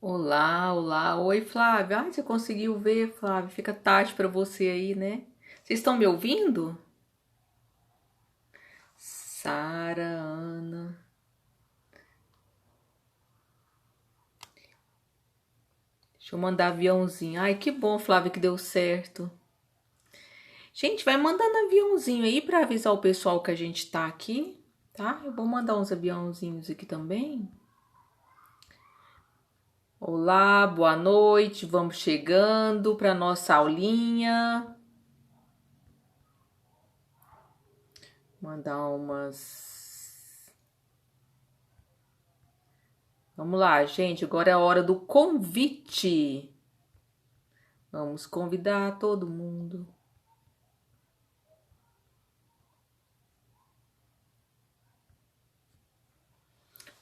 Olá, olá. Oi, Flávia. Ai, você conseguiu ver, Flávia? Fica tarde pra você aí, né? Vocês estão me ouvindo? Sara, Ana. Deixa eu mandar aviãozinho. Ai, que bom, Flávia, que deu certo. Gente, vai mandando aviãozinho aí pra avisar o pessoal que a gente tá aqui, tá? Eu vou mandar uns aviãozinhos aqui também. Olá, boa noite. Vamos chegando pra nossa aulinha. Mandar umas. Vamos lá, gente. Agora é a hora do convite. Vamos convidar todo mundo.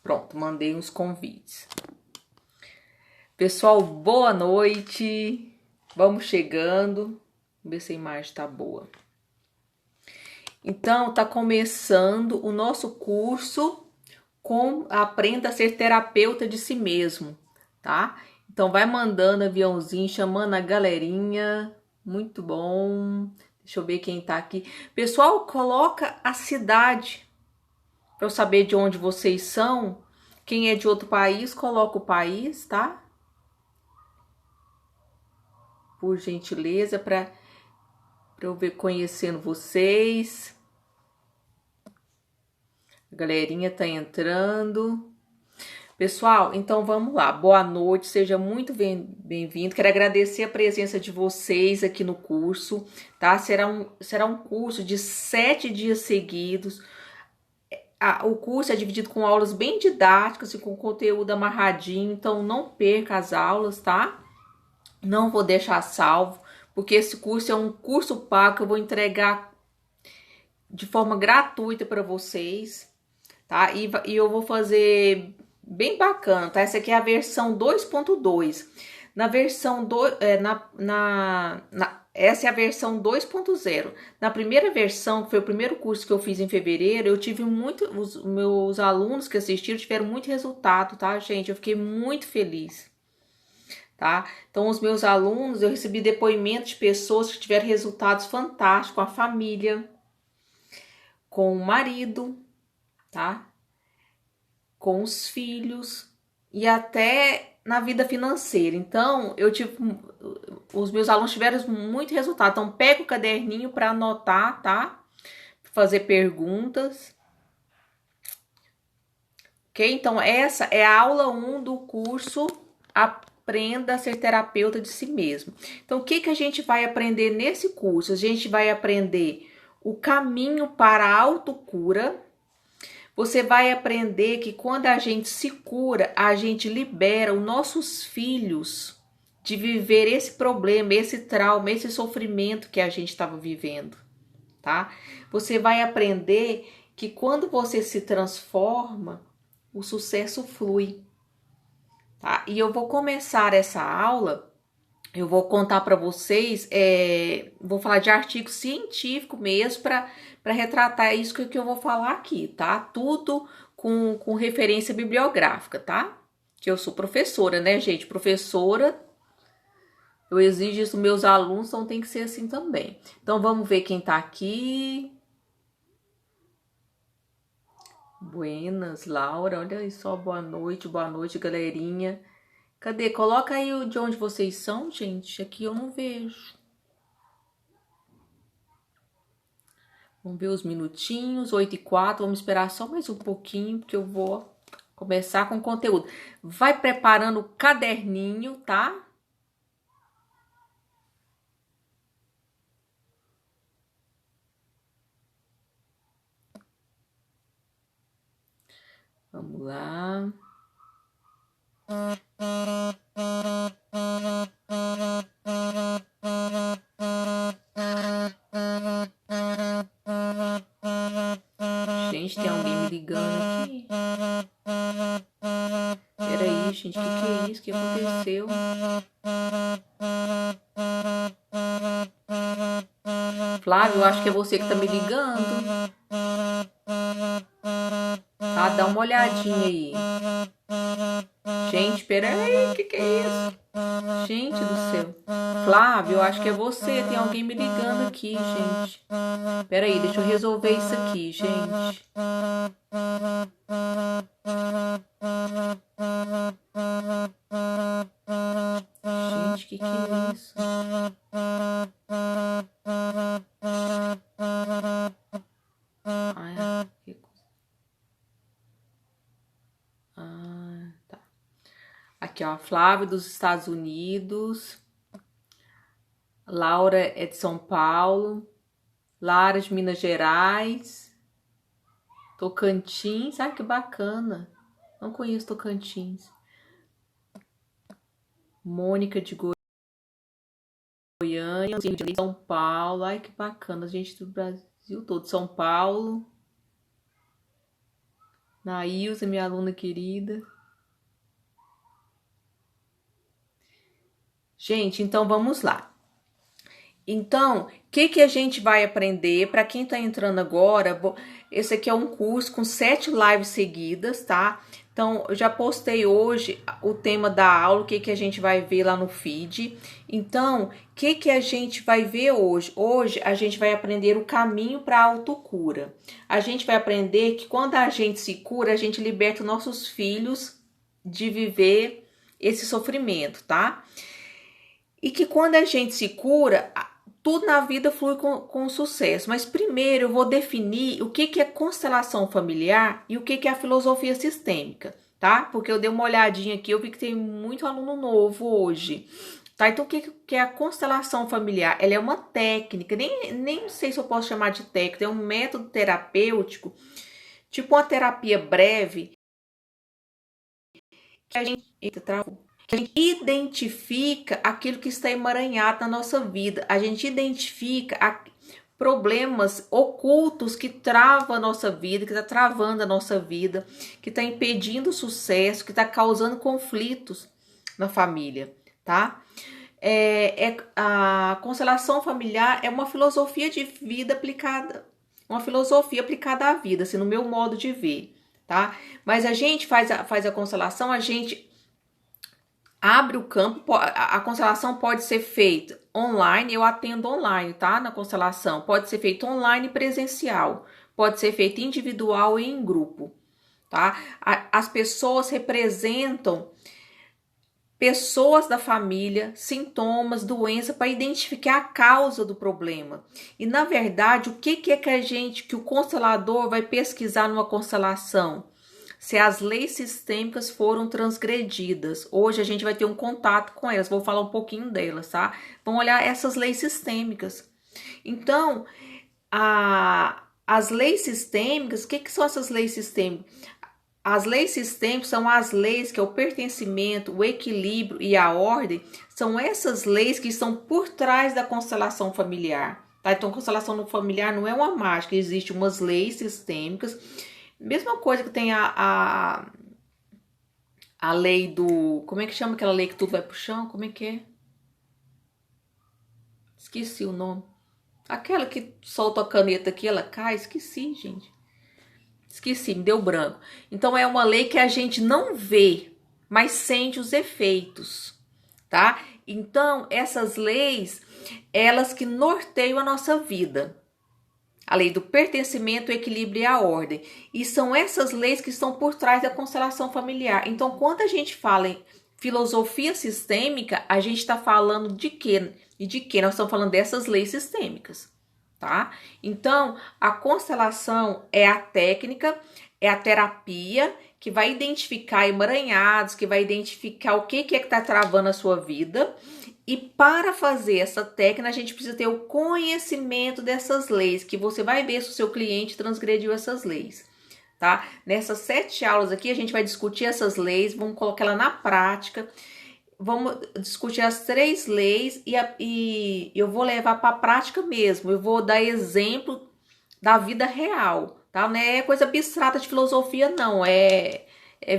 Pronto, mandei uns convites. Pessoal, boa noite. Vamos chegando. Vamos ver se a imagem tá boa. Então, tá começando o nosso curso com Aprenda a Ser Terapeuta de Si Mesmo, tá? Então, vai mandando aviãozinho, chamando a galerinha. Muito bom. Deixa eu ver quem tá aqui. Pessoal, coloca a cidade para eu saber de onde vocês são. Quem é de outro país, coloca o país, tá? Por gentileza, para eu ver conhecendo vocês. A galerinha tá entrando. Pessoal, então vamos lá. Boa noite, seja muito bem-vindo. Quero agradecer a presença de vocês aqui no curso, tá? Será um curso de 7 dias seguidos. O curso é dividido com aulas bem didáticas e com conteúdo amarradinho, então não perca as aulas, tá? Não vou deixar salvo, porque esse curso é um curso pago que eu vou entregar de forma gratuita para vocês, tá? E eu vou fazer bem bacana, tá? Essa aqui é a versão 2.2. Na versão essa é a versão 2.0. Na primeira versão, que foi o primeiro curso que eu fiz em fevereiro, eu tive os meus alunos que assistiram tiveram muito resultado, tá, gente? Eu fiquei muito feliz, tá? Então, os meus alunos, eu recebi depoimentos de pessoas que tiveram resultados fantásticos com a família, com o marido, tá? Com os filhos e até na vida financeira. Então, os meus alunos tiveram muito resultado. Então, pega o caderninho para anotar, tá? Fazer perguntas. Ok? Então, essa é a aula 1 do curso Aprenda a Ser Terapeuta de Si Mesmo. Então, o que a gente vai aprender nesse curso? A gente vai aprender o caminho para a autocura. Você vai aprender que quando a gente se cura, a gente libera os nossos filhos de viver esse problema, esse trauma, esse sofrimento que a gente estava vivendo, tá? Você vai aprender que quando você se transforma, o sucesso flui, tá? E eu vou começar essa aula, eu vou contar para vocês, vou falar de artigo científico mesmo para retratar isso que eu vou falar aqui, tá? Tudo com referência bibliográfica, tá? Que eu sou professora, né, gente? Professora, eu exijo isso dos meus alunos, então tem que ser assim também. Então vamos ver quem tá aqui. Buenas, Laura, olha aí só, boa noite, galerinha. Cadê? Coloca aí de onde vocês são, gente. Aqui eu não vejo. Vamos ver os minutinhos, 8h04. Vamos esperar só mais um pouquinho, porque eu vou começar com o conteúdo. Vai preparando o caderninho, tá? Vamos lá. Gente, tem alguém me ligando aqui. Peraí, gente, o que é isso? O que aconteceu? Flávio, eu acho que é você que tá me ligando. Tá, dá uma olhadinha aí. Gente, peraí, que é isso? Gente do céu. Flávio, eu acho que é você. Tem alguém me ligando aqui, gente. Peraí, deixa eu resolver isso aqui, gente. Gente, que é isso? Ai, que coisa. Ah, tá. Aqui, ó, Flávio dos Estados Unidos. Laura é de São Paulo. Lara de Minas Gerais. Tocantins. Ai, que bacana. Não conheço Tocantins. Mônica de Goiânia. De São Paulo. Ai, que bacana. Gente do Brasil todo. São Paulo. Nailza, minha aluna querida. Gente, então vamos lá. Então, o que a gente vai aprender? Para quem tá entrando agora, esse aqui é um curso com 7 lives seguidas, tá? Então, eu já postei hoje o tema da aula, o que a gente vai ver lá no feed. Então, o que a gente vai ver hoje? Hoje, a gente vai aprender o caminho para a autocura. A gente vai aprender que quando a gente se cura, a gente liberta nossos filhos de viver esse sofrimento, tá? E que quando a gente se cura, tudo na vida flui com sucesso. Mas primeiro eu vou definir o que é constelação familiar e o que é a filosofia sistêmica, tá? Porque eu dei uma olhadinha aqui, eu vi que tem muito aluno novo hoje. Tá? Então, o que é a constelação familiar? Ela é uma técnica, nem sei se eu posso chamar de técnica, é um método terapêutico, tipo uma terapia breve, que a gente... Eita, travou. A gente identifica aquilo que está emaranhado na nossa vida. A gente identifica problemas ocultos que travam a nossa vida, que está travando a nossa vida, que está impedindo o sucesso, que está causando conflitos na família, tá? A constelação familiar é uma filosofia de vida aplicada, uma filosofia aplicada à vida, assim, no meu modo de ver, tá? Mas a gente faz a constelação, a gente abre o campo, a constelação pode ser feita online, eu atendo online, tá? Na constelação, pode ser feita online e presencial, pode ser feita individual e em grupo, tá? As pessoas representam pessoas da família, sintomas, doença, para identificar a causa do problema. E na verdade, o que é que o constelador vai pesquisar numa constelação? Se as leis sistêmicas foram transgredidas. Hoje a gente vai ter um contato com elas, vou falar um pouquinho delas, tá? Vamos olhar essas leis sistêmicas. Então, as leis sistêmicas, o que são essas leis sistêmicas? As leis sistêmicas são as leis que é o pertencimento, o equilíbrio e a ordem, são essas leis que estão por trás da constelação familiar, tá? Então, a constelação familiar não é uma mágica, existem umas leis sistêmicas. Mesma coisa que tem a lei do... Como é que chama aquela lei que tudo vai pro chão? Como é que é? Esqueci o nome. Aquela que solta a caneta aqui, ela cai. Esqueci, gente. Esqueci, me deu branco. Então, é uma lei que a gente não vê, mas sente os efeitos, tá? Então, essas leis, elas que norteiam a nossa vida. A lei do pertencimento, o equilíbrio e a ordem. E são essas leis que estão por trás da constelação familiar. Então, quando a gente fala em filosofia sistêmica, a gente está falando de quê? E de quê? Nós estamos falando dessas leis sistêmicas, tá? Então, a constelação é a técnica, é a terapia que vai identificar emaranhados, que vai identificar o que é que está travando a sua vida. E para fazer essa técnica, a gente precisa ter o conhecimento dessas leis, que você vai ver se o seu cliente transgrediu essas leis, tá? Nessas 7 aulas aqui, a gente vai discutir essas leis, vamos colocar ela na prática, vamos discutir as 3 leis e eu vou levar para a prática mesmo, eu vou dar exemplo da vida real, tá? Não é coisa abstrata de filosofia, não, é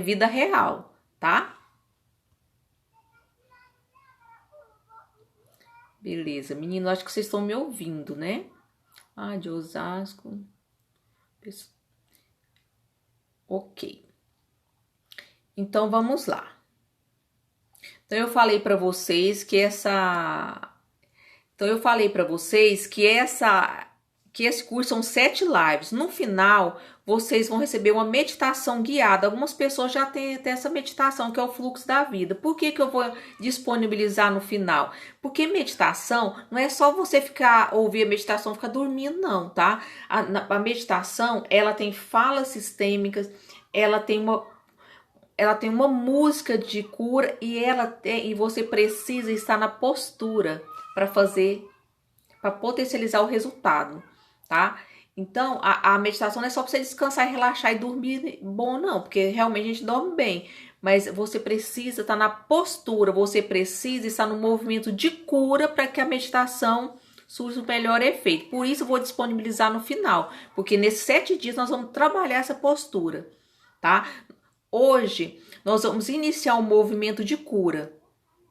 vida real, tá? Beleza, menino, acho que vocês estão me ouvindo, né? Ah, de Osasco. Ok. Então, vamos lá. Então, eu falei para vocês que que esse curso são 7 lives. No final, vocês vão receber uma meditação guiada. Algumas pessoas já têm até essa meditação, que é o fluxo da vida. Por que eu vou disponibilizar no final? Porque meditação não é só você ouvir a meditação e ficar dormindo, não, tá? A meditação, ela tem falas sistêmicas, ela tem uma música de cura e você precisa estar na postura para potencializar o resultado, tá? Então, a meditação não é só para você descansar e relaxar e dormir bom, não, porque realmente a gente dorme bem, mas você precisa estar na postura, você precisa estar no movimento de cura para que a meditação surja o melhor efeito. Por isso, eu vou disponibilizar no final, porque nesses 7 dias nós vamos trabalhar essa postura, tá? Hoje, nós vamos iniciar um movimento de cura,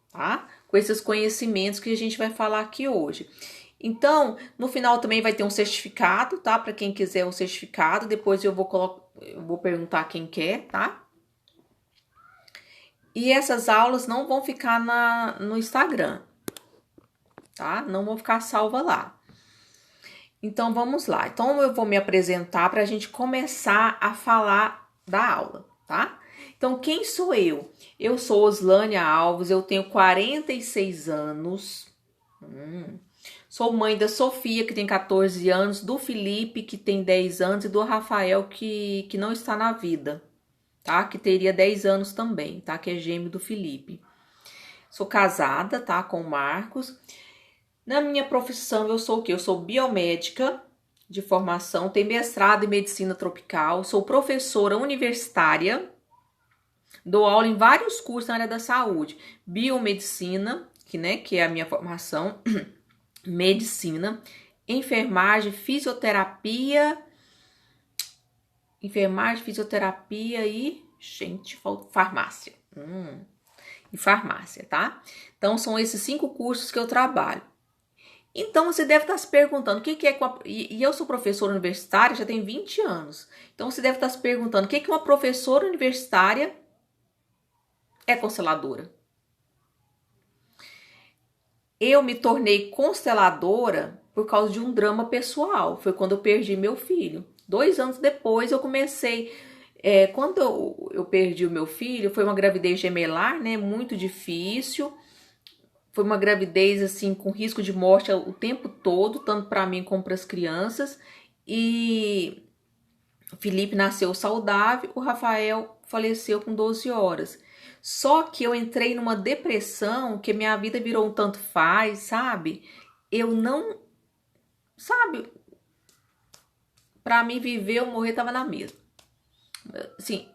tá? Com esses conhecimentos que a gente vai falar aqui hoje. Então, no final também vai ter um certificado, tá? Para quem quiser o certificado, depois eu vou perguntar quem quer, tá? E essas aulas não vão ficar no Instagram, tá? Não vão ficar salvas lá. Então, vamos lá. Então, eu vou me apresentar para a gente começar a falar da aula, tá? Então, quem sou eu? Eu sou Oslânia Alves, eu tenho 46 anos. Sou mãe da Sofia, que tem 14 anos, do Felipe, que tem 10 anos, e do Rafael, que não está na vida, tá? Que teria 10 anos também, tá? Que é gêmeo do Felipe. Sou casada, tá? Com o Marcos. Na minha profissão, eu sou o quê? Eu sou biomédica de formação, tenho mestrado em medicina tropical, sou professora universitária, dou aula em vários cursos na área da saúde. Biomedicina, que é a minha formação, medicina, enfermagem, fisioterapia e, gente, farmácia. E farmácia, tá? Então, são esses 5 cursos que eu trabalho. Então, você deve estar se perguntando, o que é... E eu sou professora universitária, já tenho 20 anos. Então, você deve estar se perguntando, o que uma professora universitária é consteladora? Eu me tornei consteladora por causa de um drama pessoal. Foi quando eu perdi meu filho. 2 anos depois, eu comecei... quando eu perdi o meu filho, foi uma gravidez gemelar, né? Muito difícil. Foi uma gravidez, assim, com risco de morte o tempo todo, tanto para mim como para as crianças. E o Felipe nasceu saudável, o Rafael faleceu com 12 horas. Só que eu entrei numa depressão, que minha vida virou um tanto faz, sabe? Eu não... Sabe? Para mim, viver ou morrer tava na mesma. Assim,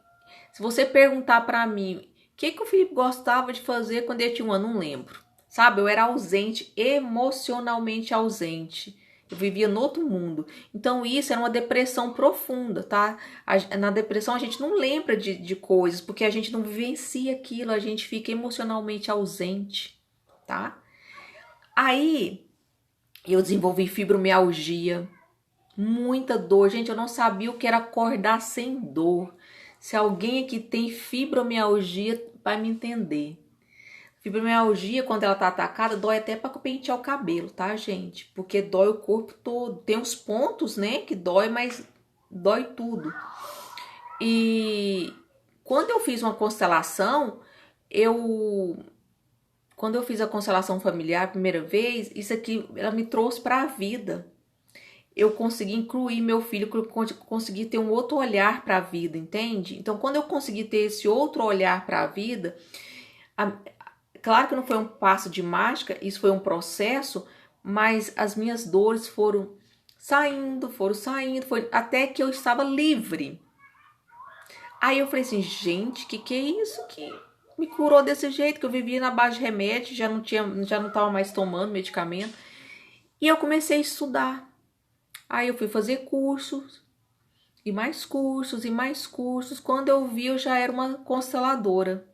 se você perguntar para mim o que o Felipe gostava de fazer quando ele tinha 1 ano, não lembro. Sabe, eu era ausente, emocionalmente ausente. Eu vivia no outro mundo. Então, isso era uma depressão profunda, tá? Na depressão, a gente não lembra de coisas, porque a gente não vivencia aquilo, a gente fica emocionalmente ausente, tá? Aí, eu desenvolvi fibromialgia, muita dor. Gente, eu não sabia o que era acordar sem dor. Se alguém aqui tem fibromialgia, vai me entender. Fibromialgia, quando ela tá atacada, dói até para pentear o cabelo, tá, gente? Porque dói o corpo todo. Tem uns pontos, né, que dói, mas dói tudo. E quando eu fiz uma constelação, quando eu fiz a constelação familiar a primeira vez, isso aqui, ela me trouxe para a vida. Eu consegui incluir meu filho, consegui ter um outro olhar para a vida, entende? Então, quando eu consegui ter esse outro olhar para a vida, claro que não foi um passo de mágica, isso foi um processo, mas as minhas dores foram saindo, até que eu estava livre. Aí eu falei assim, gente, que é isso que me curou desse jeito, que eu vivia na base de remédio, já não estava mais tomando medicamento. E eu comecei a estudar. Aí eu fui fazer cursos, e mais cursos, e mais cursos. Quando eu vi, eu já era uma consteladora,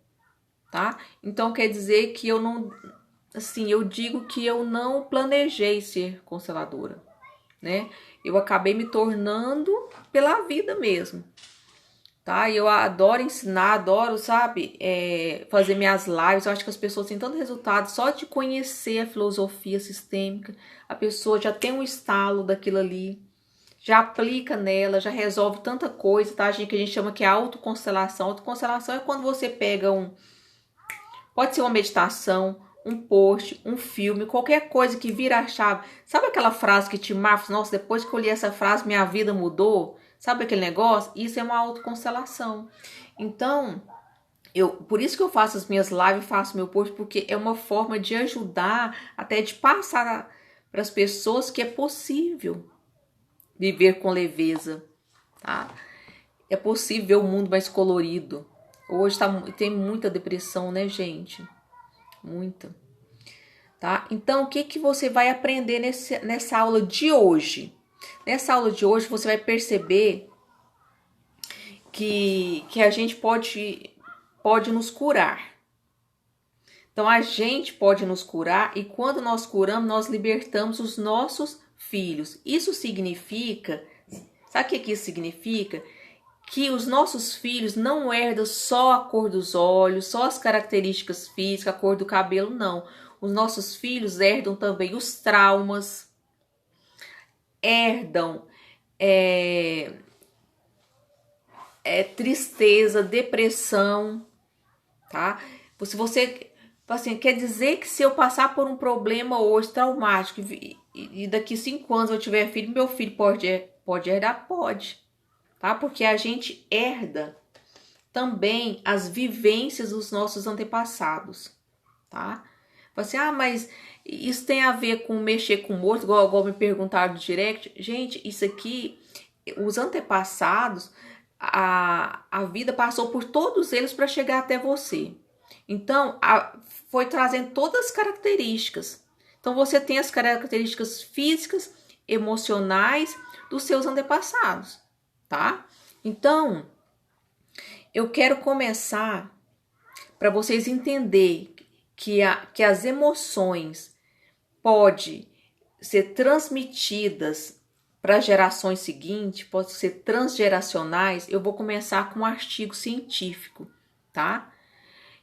tá? Então quer dizer que eu não... Assim, eu digo que eu não planejei ser consteladora, né? Eu acabei me tornando pela vida mesmo, tá? E eu adoro ensinar, adoro, sabe, fazer minhas lives. Eu acho que as pessoas têm tanto resultado só de conhecer a filosofia sistêmica. A pessoa já tem um estalo daquilo ali, já aplica nela, já resolve tanta coisa, tá? Que a gente chama que é autoconstelação. Autoconstelação é quando você pega pode ser uma meditação, um post, um filme, qualquer coisa que vira a chave. Sabe aquela frase que te marca? Nossa, depois que eu li essa frase, minha vida mudou. Sabe aquele negócio? Isso é uma autoconstelação. Então, por isso que eu faço as minhas lives, faço meu post, porque é uma forma de ajudar, até de passar para as pessoas que é possível viver com leveza, tá? É possível ver o mundo mais colorido. Hoje tem muita depressão, né, gente? Muita, tá? Então, o que você vai aprender nessa aula de hoje? Nessa aula de hoje, você vai perceber que a gente pode nos curar. Então, a gente pode nos curar e quando nós curamos, nós libertamos os nossos filhos. Isso significa, sabe o que isso significa? Que os nossos filhos não herdam só a cor dos olhos, só as características físicas, a cor do cabelo, não. Os nossos filhos herdam também os traumas, herdam tristeza, depressão, tá? Se você, assim, quer dizer que se eu passar por um problema hoje traumático e daqui 5 anos eu tiver filho, meu filho pode herdar? Pode. Tá? Porque a gente herda também as vivências dos nossos antepassados, tá? Assim, mas isso tem a ver com mexer com o morto, igual me perguntaram no direct. Gente, isso aqui, os antepassados, a vida passou por todos eles para chegar até você. Então, foi trazendo todas as características. Então, você tem as características físicas, emocionais dos seus antepassados, tá? Então, eu quero começar para vocês entenderem que as emoções podem ser transmitidas para gerações seguintes, podem ser transgeracionais. Eu vou começar com um artigo científico, tá?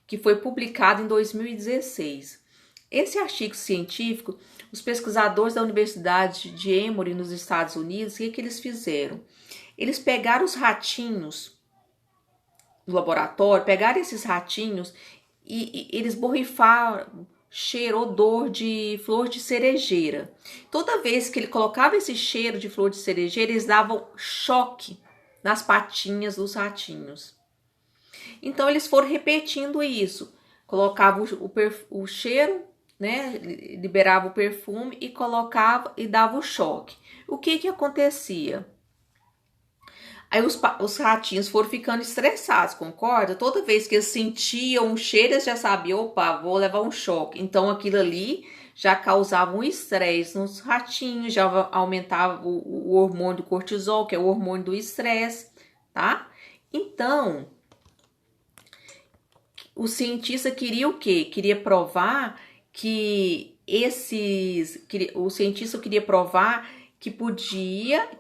Que foi publicado em 2016. Esse artigo científico, os pesquisadores da Universidade de Emory, nos Estados Unidos, o que eles fizeram? Eles pegaram os ratinhos do laboratório, pegaram esses ratinhos e eles borrifaram cheiro, odor de flor de cerejeira. Toda vez que ele colocava esse cheiro de flor de cerejeira, eles davam choque nas patinhas dos ratinhos. Então, eles foram repetindo isso. Colocavam o cheiro, né? Liberava o perfume e colocava e dava o choque. O que acontecia? Aí os ratinhos foram ficando estressados, concorda? Toda vez que eles sentiam um cheiro, eles já sabiam, opa, vou levar um choque. Então, aquilo ali já causava um estresse nos ratinhos, já aumentava o hormônio do cortisol, que é o hormônio do estresse, tá? Então, o cientista queria o quê? Queria provar que o cientista queria provar que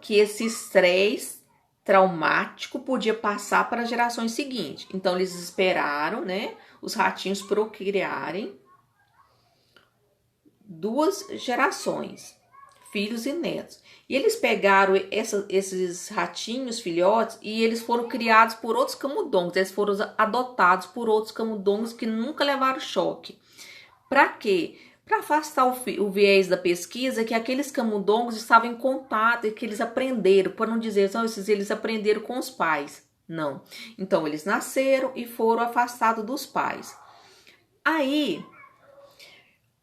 esse estresse traumático podia passar para as gerações seguintes. Então, eles esperaram, né, os ratinhos procriarem 2 gerações, filhos e netos. E eles pegaram esses ratinhos, filhotes, e eles foram criados por outros camundongos. Eles foram adotados por outros camundongos que nunca levaram choque. Para quê? Para afastar o viés da pesquisa que aqueles camundongos estavam em contato e que eles aprenderam, para não dizer só eles aprenderam com os pais. Não. Então, eles nasceram e foram afastados dos pais. Aí,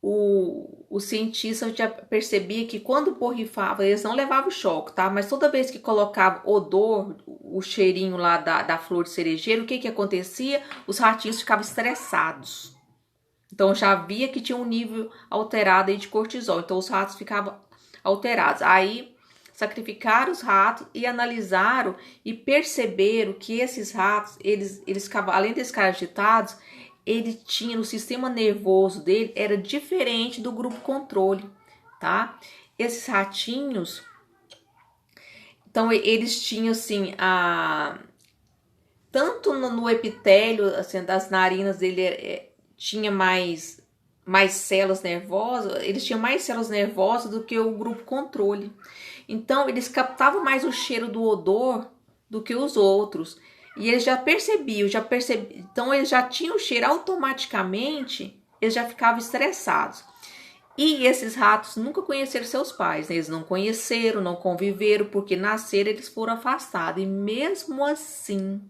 o cientista já percebia que quando borrifava, eles não levavam choque, tá? Mas toda vez que colocava odor, o cheirinho lá da flor de cerejeira, o que acontecia? Os ratinhos ficavam estressados. Então, já via que tinha um nível alterado aí de cortisol. Então, os ratos ficavam alterados. Aí, sacrificaram os ratos e analisaram e perceberam que esses ratos, eles ficavam, além de ficarem agitados, ele tinha no sistema nervoso dele, era diferente do grupo controle, tá? Esses ratinhos, Então, eles tinham, assim, tanto no epitélio, assim, das narinas dele, tinha mais células nervosas, eles tinham mais células nervosas do que o grupo controle. Então, eles captavam mais o cheiro do odor do que os outros. E eles já percebiam, então eles já tinham o cheiro automaticamente, eles já ficavam estressados. E esses ratos nunca conheceram seus pais, né? Eles não conheceram, não conviveram, porque nasceram eles foram afastados. E mesmo assim,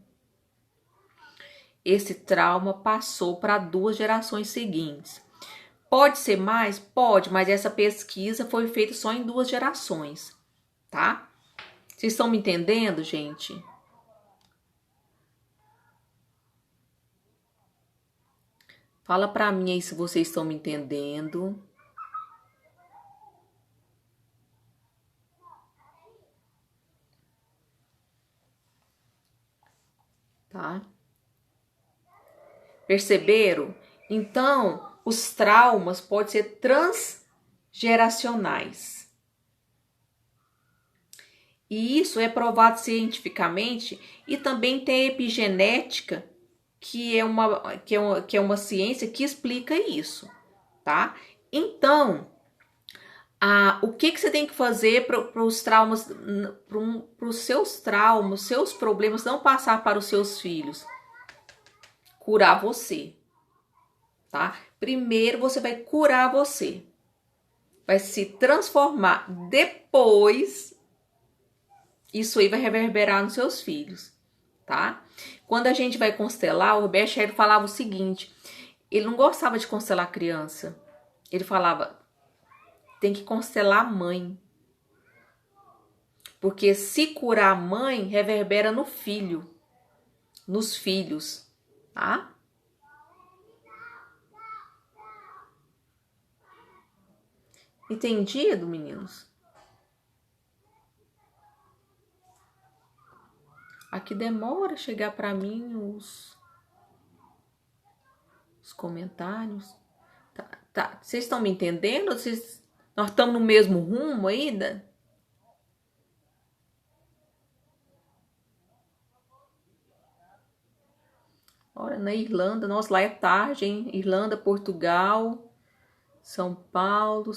esse trauma passou para 2 gerações seguintes. Pode ser mais? Pode, mas essa pesquisa foi feita só em 2 gerações, tá? Vocês estão me entendendo, gente? Fala para mim aí se vocês estão me entendendo. Tá? Perceberam? Então, os traumas podem ser transgeracionais. E isso é provado cientificamente e também tem a epigenética, que é uma ciência que explica isso, tá? Então, o que você tem que fazer para os traumas, para os seus traumas, seus problemas não passar para os seus filhos? Curar você, tá? Primeiro você vai curar você, vai se transformar. Depois, isso aí vai reverberar nos seus filhos, tá? Quando a gente vai constelar, o Robert Sherry falava o seguinte: ele não gostava de constelar criança. Ele falava, tem que constelar a mãe. Porque se curar a mãe, reverbera no filho, nos filhos, tá? Entendido, meninos? Aqui demora chegar para mim os comentários. Tá. Vocês estão me entendendo? Nós estamos no mesmo rumo ainda? Olha, na Irlanda, nossa, lá é tarde, hein? Irlanda, Portugal, São Paulo.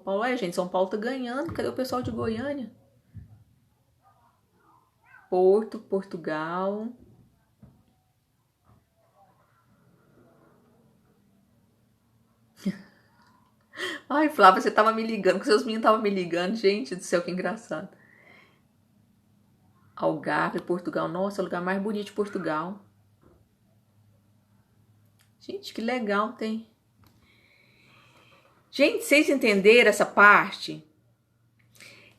Olha, gente, São Paulo tá ganhando. Cadê o pessoal de Goiânia? Portugal. Ai, Flávia, você tava me ligando, que seus meninos estavam me ligando. Gente do céu, que engraçado. Algarve, Portugal. Nossa, é o lugar mais bonito de Portugal. Gente, que legal tem. Gente, vocês entenderam essa parte?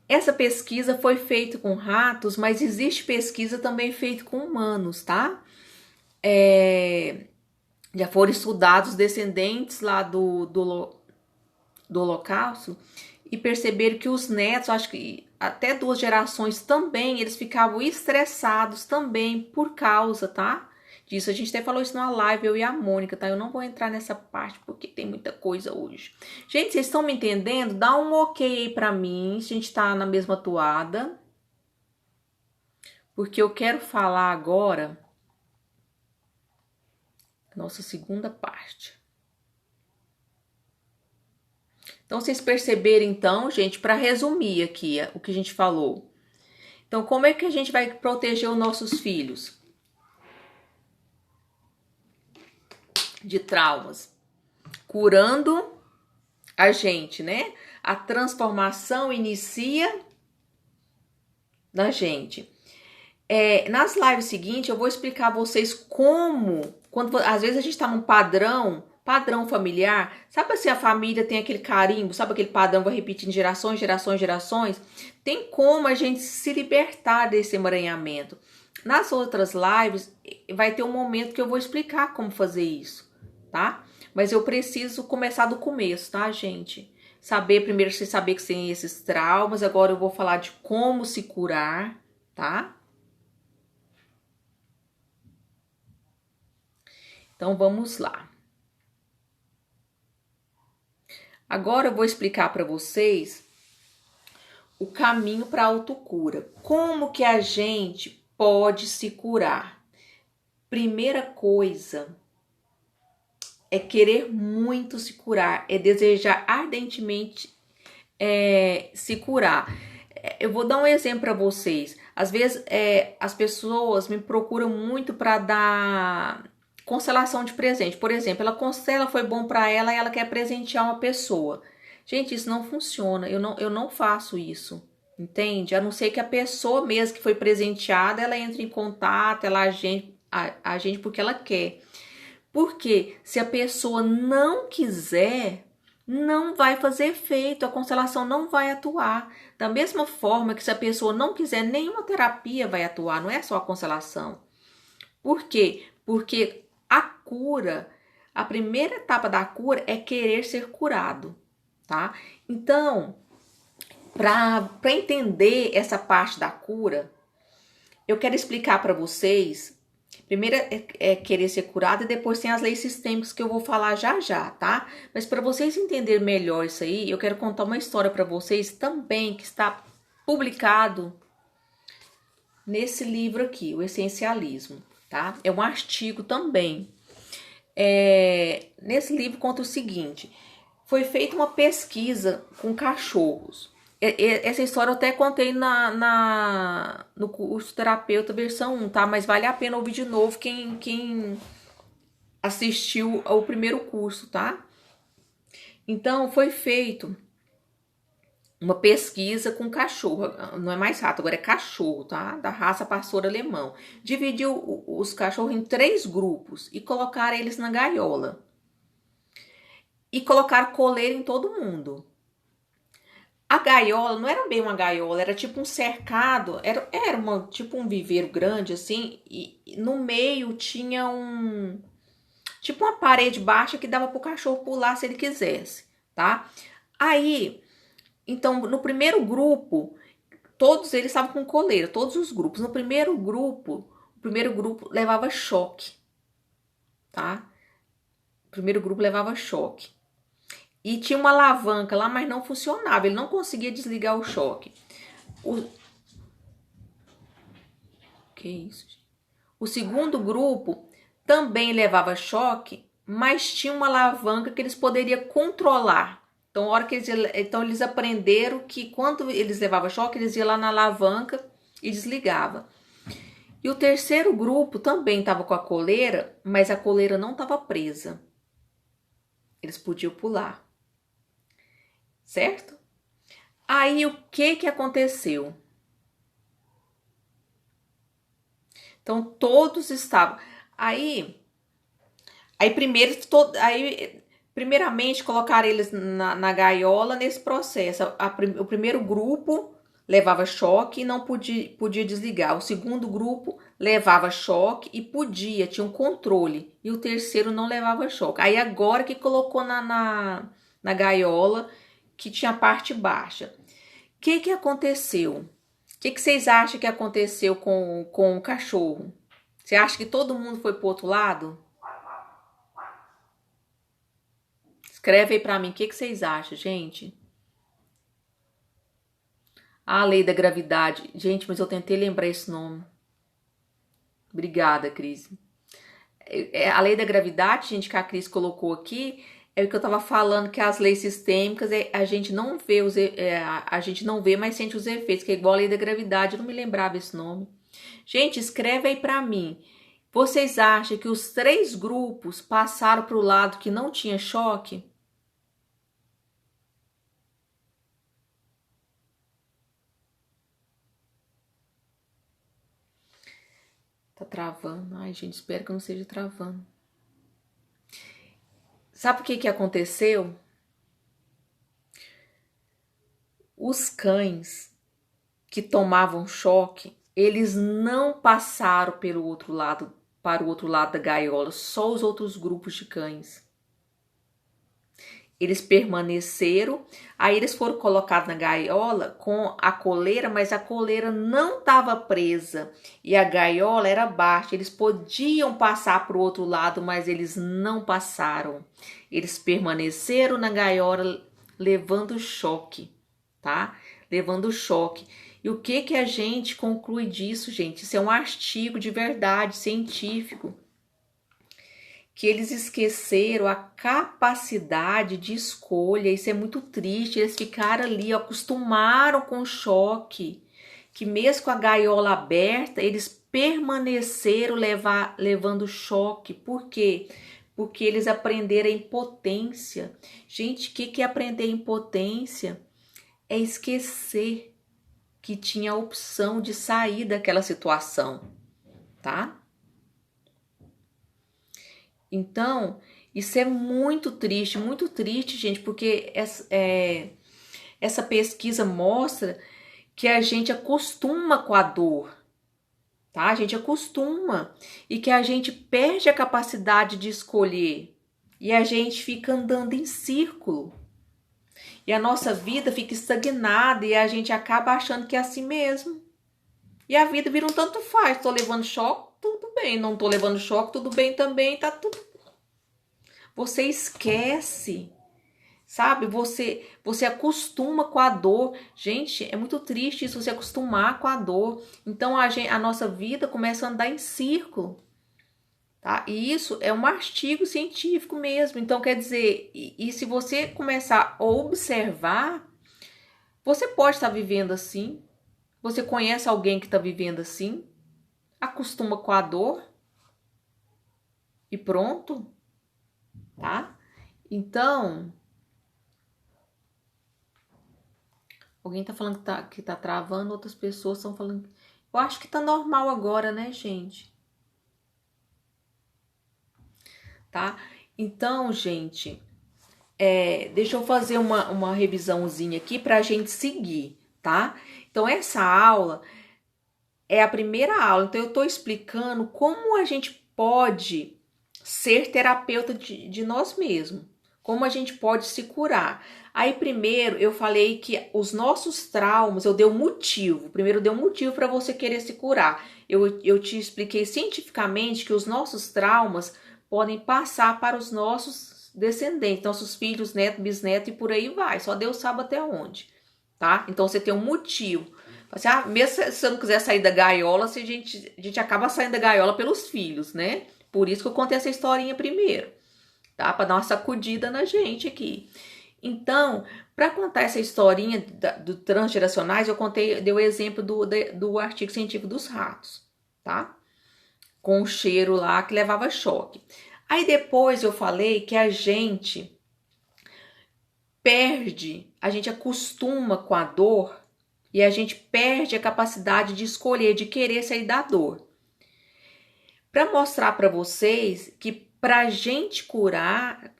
Essa pesquisa foi feita com ratos, mas existe pesquisa também feita com humanos, tá? Já foram estudados descendentes lá do Holocausto e perceberam que os netos, acho que até 2 gerações também, eles ficavam estressados também por causa, tá? Disso. A gente até falou isso numa live, eu e a Mônica, tá? Eu não vou entrar nessa parte porque tem muita coisa hoje. Gente, vocês estão me entendendo? Dá um ok aí pra mim, se a gente tá na mesma toada. Porque eu quero falar agora a nossa segunda parte. Então, vocês perceberam, então, gente, para resumir aqui o que a gente falou. Então, como é que a gente vai proteger os nossos filhos de traumas? Curando a gente, né? A transformação inicia na gente. Nas lives seguintes, eu vou explicar a vocês como, às vezes a gente tá num padrão familiar, sabe assim, a família tem aquele carimbo, sabe aquele padrão vai repetindo gerações, tem como a gente se libertar desse emaranhamento. Nas outras lives, vai ter um momento que eu vou explicar como fazer isso, tá? Mas eu preciso começar do começo, tá, gente? Primeiro você saber que tem esses traumas, agora eu vou falar de como se curar, tá? Então, vamos lá. Agora eu vou explicar para vocês o caminho para a autocura. Como que a gente pode se curar? Primeira coisa é querer muito se curar, é desejar ardentemente se curar. Eu vou dar um exemplo para vocês. Às vezes as pessoas me procuram muito para dar constelação de presente. Por exemplo, ela constela, foi bom para ela e ela quer presentear uma pessoa. Gente, isso não funciona. Eu não faço isso. Entende? A não ser que a pessoa mesmo que foi presenteada, ela entre em contato, ela agende porque ela quer. Porque se a pessoa não quiser, não vai fazer efeito, a constelação não vai atuar. Da mesma forma que se a pessoa não quiser, nenhuma terapia vai atuar, não é só a constelação. Por quê? Porque a cura, a primeira etapa da cura é querer ser curado, tá? Então, para entender essa parte da cura, eu quero explicar para vocês. Primeiro é querer ser curado e depois tem as leis sistêmicas que eu vou falar já já, tá? Mas para vocês entenderem melhor isso aí, eu quero contar uma história para vocês também que está publicado nesse livro aqui, O Essencialismo, tá? É um artigo também. Nesse livro conta o seguinte: foi feita uma pesquisa com cachorros. Essa história eu até contei no curso Terapeuta versão 1, tá? Mas vale a pena ouvir de novo quem assistiu ao primeiro curso, tá? Então, foi feito uma pesquisa com cachorro. Não é mais rato, agora é cachorro, tá? Da raça pastor alemão. Dividiu os cachorros em 3 grupos e colocaram eles na gaiola. E colocaram coleira em todo mundo. A gaiola não era bem uma gaiola, era tipo um cercado, era tipo um viveiro grande assim, e no meio tinha tipo uma parede baixa que dava pro cachorro pular se ele quisesse, tá? Aí, então, no primeiro grupo, todos eles estavam com coleira, todos os grupos. No primeiro grupo, o primeiro grupo levava choque, tá? O primeiro grupo levava choque. E tinha uma alavanca lá, mas não funcionava. Ele não conseguia desligar o choque. Que isso, gente? O segundo grupo também levava choque, mas tinha uma alavanca que eles poderiam controlar. Então, a hora que eles aprenderam que quando eles levavam choque, eles iam lá na alavanca e desligava. E o terceiro grupo também estava com a coleira, mas a coleira não estava presa. Eles podiam pular. Certo? Aí o que aconteceu? Então todos estavam. Aí primeiramente colocaram eles na gaiola nesse processo. O primeiro grupo levava choque e não podia desligar. O segundo grupo levava choque e tinha um controle. E o terceiro não levava choque. Aí agora que colocou na gaiola, que tinha a parte baixa. O que aconteceu? O que vocês acham que aconteceu com o cachorro? Você acha que todo mundo foi pro outro lado? Escreve aí pra mim, o que vocês acham, gente? A lei da gravidade. Gente, mas eu tentei lembrar esse nome. Obrigada, Cris. A lei da gravidade, gente, que a Cris colocou aqui, é o que eu tava falando, que as leis sistêmicas, a gente não vê a gente não vê, mas sente os efeitos, que é igual a lei da gravidade. Eu não me lembrava esse nome. Gente, escreve aí pra mim. Vocês acham que os 3 grupos passaram pro lado que não tinha choque? Tá travando. Ai, gente, espero que não esteja travando. Sabe o que aconteceu? Os cães que tomavam choque, eles não passaram para o outro lado da gaiola, só os outros grupos de cães. Eles permaneceram, aí eles foram colocados na gaiola com a coleira, mas a coleira não estava presa e a gaiola era baixa. Eles podiam passar para o outro lado, mas eles não passaram. Eles permaneceram na gaiola levando choque, tá? levando choque. E o que que a gente conclui disso, gente? Isso é um artigo de verdade científico. Que eles esqueceram a capacidade de escolha. Isso é muito triste. Eles ficaram ali, acostumaram com o choque. Que mesmo com a gaiola aberta, eles permaneceram levando choque. Por quê? Porque eles aprenderam a impotência. Gente, o que é aprender impotência? É esquecer que tinha a opção de sair daquela situação, tá? Então, isso é muito triste, gente, porque essa pesquisa mostra que a gente acostuma com a dor, tá? A gente acostuma e que a gente perde a capacidade de escolher e a gente fica andando em círculo. E a nossa vida fica estagnada e a gente acaba achando que é assim mesmo. E a vida vira um tanto faz. Tô levando choque, tudo bem. Não tô levando choque, tudo bem também, tá tudo. Você esquece, sabe? Você acostuma com a dor. Gente, é muito triste isso, você acostumar com a dor. Então a nossa vida começa a andar em círculo, tá? E isso é um artigo científico mesmo. Então quer dizer, e se você começar a observar, você pode estar vivendo assim. Você conhece alguém que está vivendo assim? Acostuma com a dor e pronto, tá? Então, alguém tá falando que tá travando, outras pessoas estão falando. Eu acho que tá normal agora, né, gente? Tá? Então, gente, deixa eu fazer uma revisãozinha aqui pra gente seguir, tá? Então, essa aula é a primeira aula. Então, eu tô explicando como a gente pode ser terapeuta de nós mesmos. Como a gente pode se curar. Aí, primeiro, eu falei que os nossos traumas, eu dei um motivo. Primeiro, eu dei um motivo para você querer se curar. Eu te expliquei cientificamente que os nossos traumas podem passar para os nossos descendentes, nossos filhos, netos, bisnetos e por aí vai. Só Deus sabe até onde, tá? Então, você tem um motivo. Assim, mesmo se você não quiser sair da gaiola, a gente acaba saindo da gaiola pelos filhos, né? Por isso que eu contei essa historinha primeiro, tá? Para dar uma sacudida na gente aqui. Então, para contar essa historinha do transgeracionais, dei o exemplo do artigo científico dos ratos, tá? Com o cheiro lá que levava choque. Aí depois eu falei que a gente a gente acostuma com a dor e a gente perde a capacidade de escolher, de querer sair da dor. Para mostrar para vocês que para a gente curar,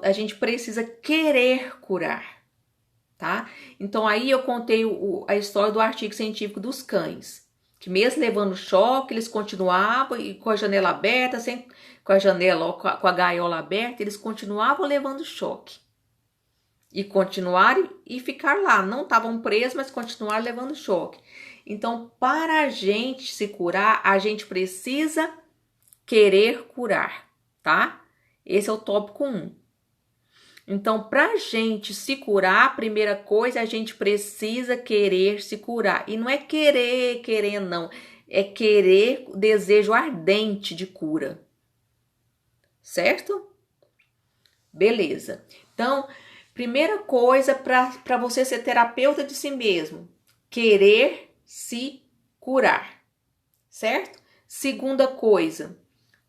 a gente precisa querer curar, tá? Então aí eu contei a história do artigo científico dos cães, que mesmo levando choque, eles continuavam e com a janela aberta, com a gaiola aberta, eles continuavam levando choque. E continuaram e ficar lá, não estavam presos, mas continuaram levando choque. Então, para a gente se curar, a gente precisa querer curar, tá? Esse é o tópico 1. Então, para a gente se curar, a primeira coisa, a gente precisa querer se curar. E não é querer não. É querer, desejo ardente de cura. Certo? Beleza. Então, primeira coisa para você ser terapeuta de si mesmo, querer se curar, certo? Segunda coisa,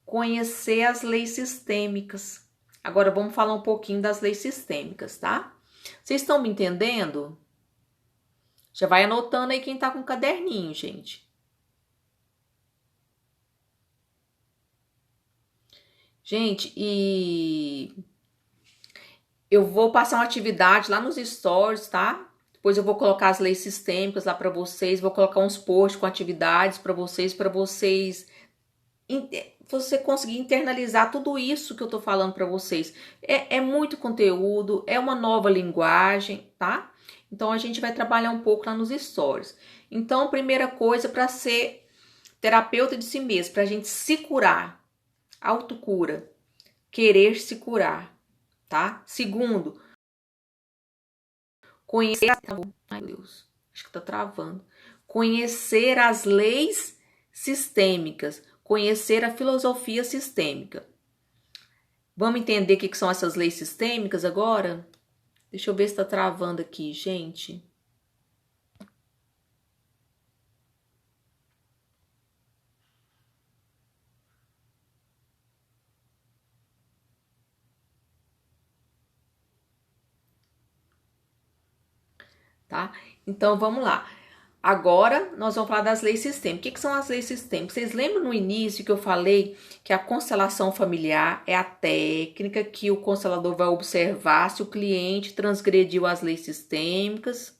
conhecer as leis sistêmicas. Agora vamos falar um pouquinho das leis sistêmicas, tá? Vocês estão me entendendo? Já vai anotando aí quem tá com caderninho, gente. Gente, e eu vou passar uma atividade lá nos stories, tá? Depois eu vou colocar as leis sistêmicas lá para vocês, vou colocar uns posts com atividades para vocês você conseguir internalizar tudo isso que eu tô falando para vocês. É muito conteúdo, é uma nova linguagem, tá? Então a gente vai trabalhar um pouco lá nos stories. Então, primeira coisa para ser terapeuta de si mesmo, pra gente se curar, autocura, querer se curar, tá? Segundo, conhecer Ai, Deus, acho que tá travando. Conhecer as leis sistêmicas, conhecer a filosofia sistêmica. Vamos entender o que são essas leis sistêmicas agora? Deixa eu ver se tá travando aqui, gente. Tá? Então, vamos lá. Agora, nós vamos falar das leis sistêmicas. O que são as leis sistêmicas? Vocês lembram no início que eu falei que a constelação familiar é a técnica que o constelador vai observar se o cliente transgrediu as leis sistêmicas,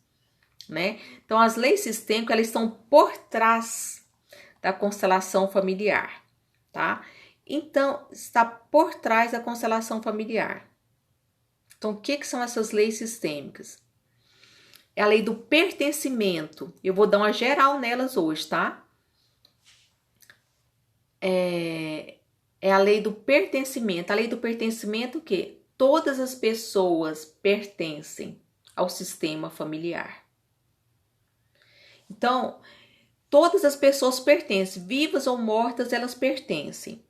né? Então, as leis sistêmicas, elas estão por trás da constelação familiar, tá? Então, está por trás da constelação familiar. Então, o que são essas leis sistêmicas? É a lei do pertencimento. Eu vou dar uma geral nelas hoje, tá? É a lei do pertencimento. A lei do pertencimento, o quê? Todas as pessoas pertencem ao sistema familiar. Então, todas as pessoas pertencem, vivas ou mortas, elas pertencem.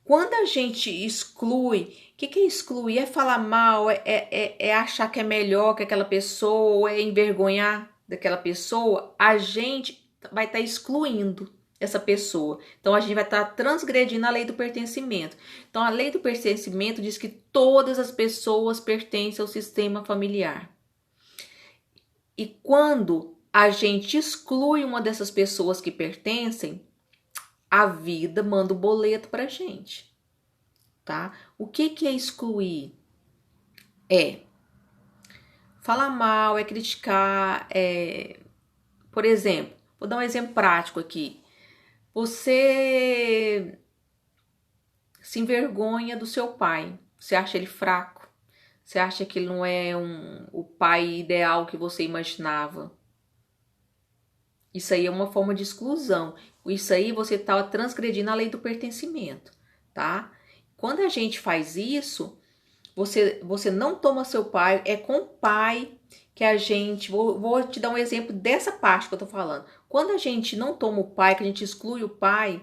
Quando a gente exclui, o que é excluir? É falar mal, é achar que é melhor que aquela pessoa, é envergonhar daquela pessoa, a gente vai estar excluindo essa pessoa. Então, a gente vai estar transgredindo a lei do pertencimento. Então, a lei do pertencimento diz que todas as pessoas pertencem ao sistema familiar. E quando a gente exclui uma dessas pessoas que pertencem, a vida manda o boleto pra gente, tá? O que é excluir? É falar mal, é criticar, por exemplo, vou dar um exemplo prático aqui. Você se envergonha do seu pai, você acha ele fraco, você acha que ele não é o pai ideal que você imaginava. Isso aí é uma forma de exclusão. Isso aí você está transgredindo a lei do pertencimento, tá? Quando a gente faz isso, você não toma seu pai, é com o pai que a gente... Vou te dar um exemplo dessa parte que eu tô falando. Quando a gente não toma o pai, que a gente exclui o pai,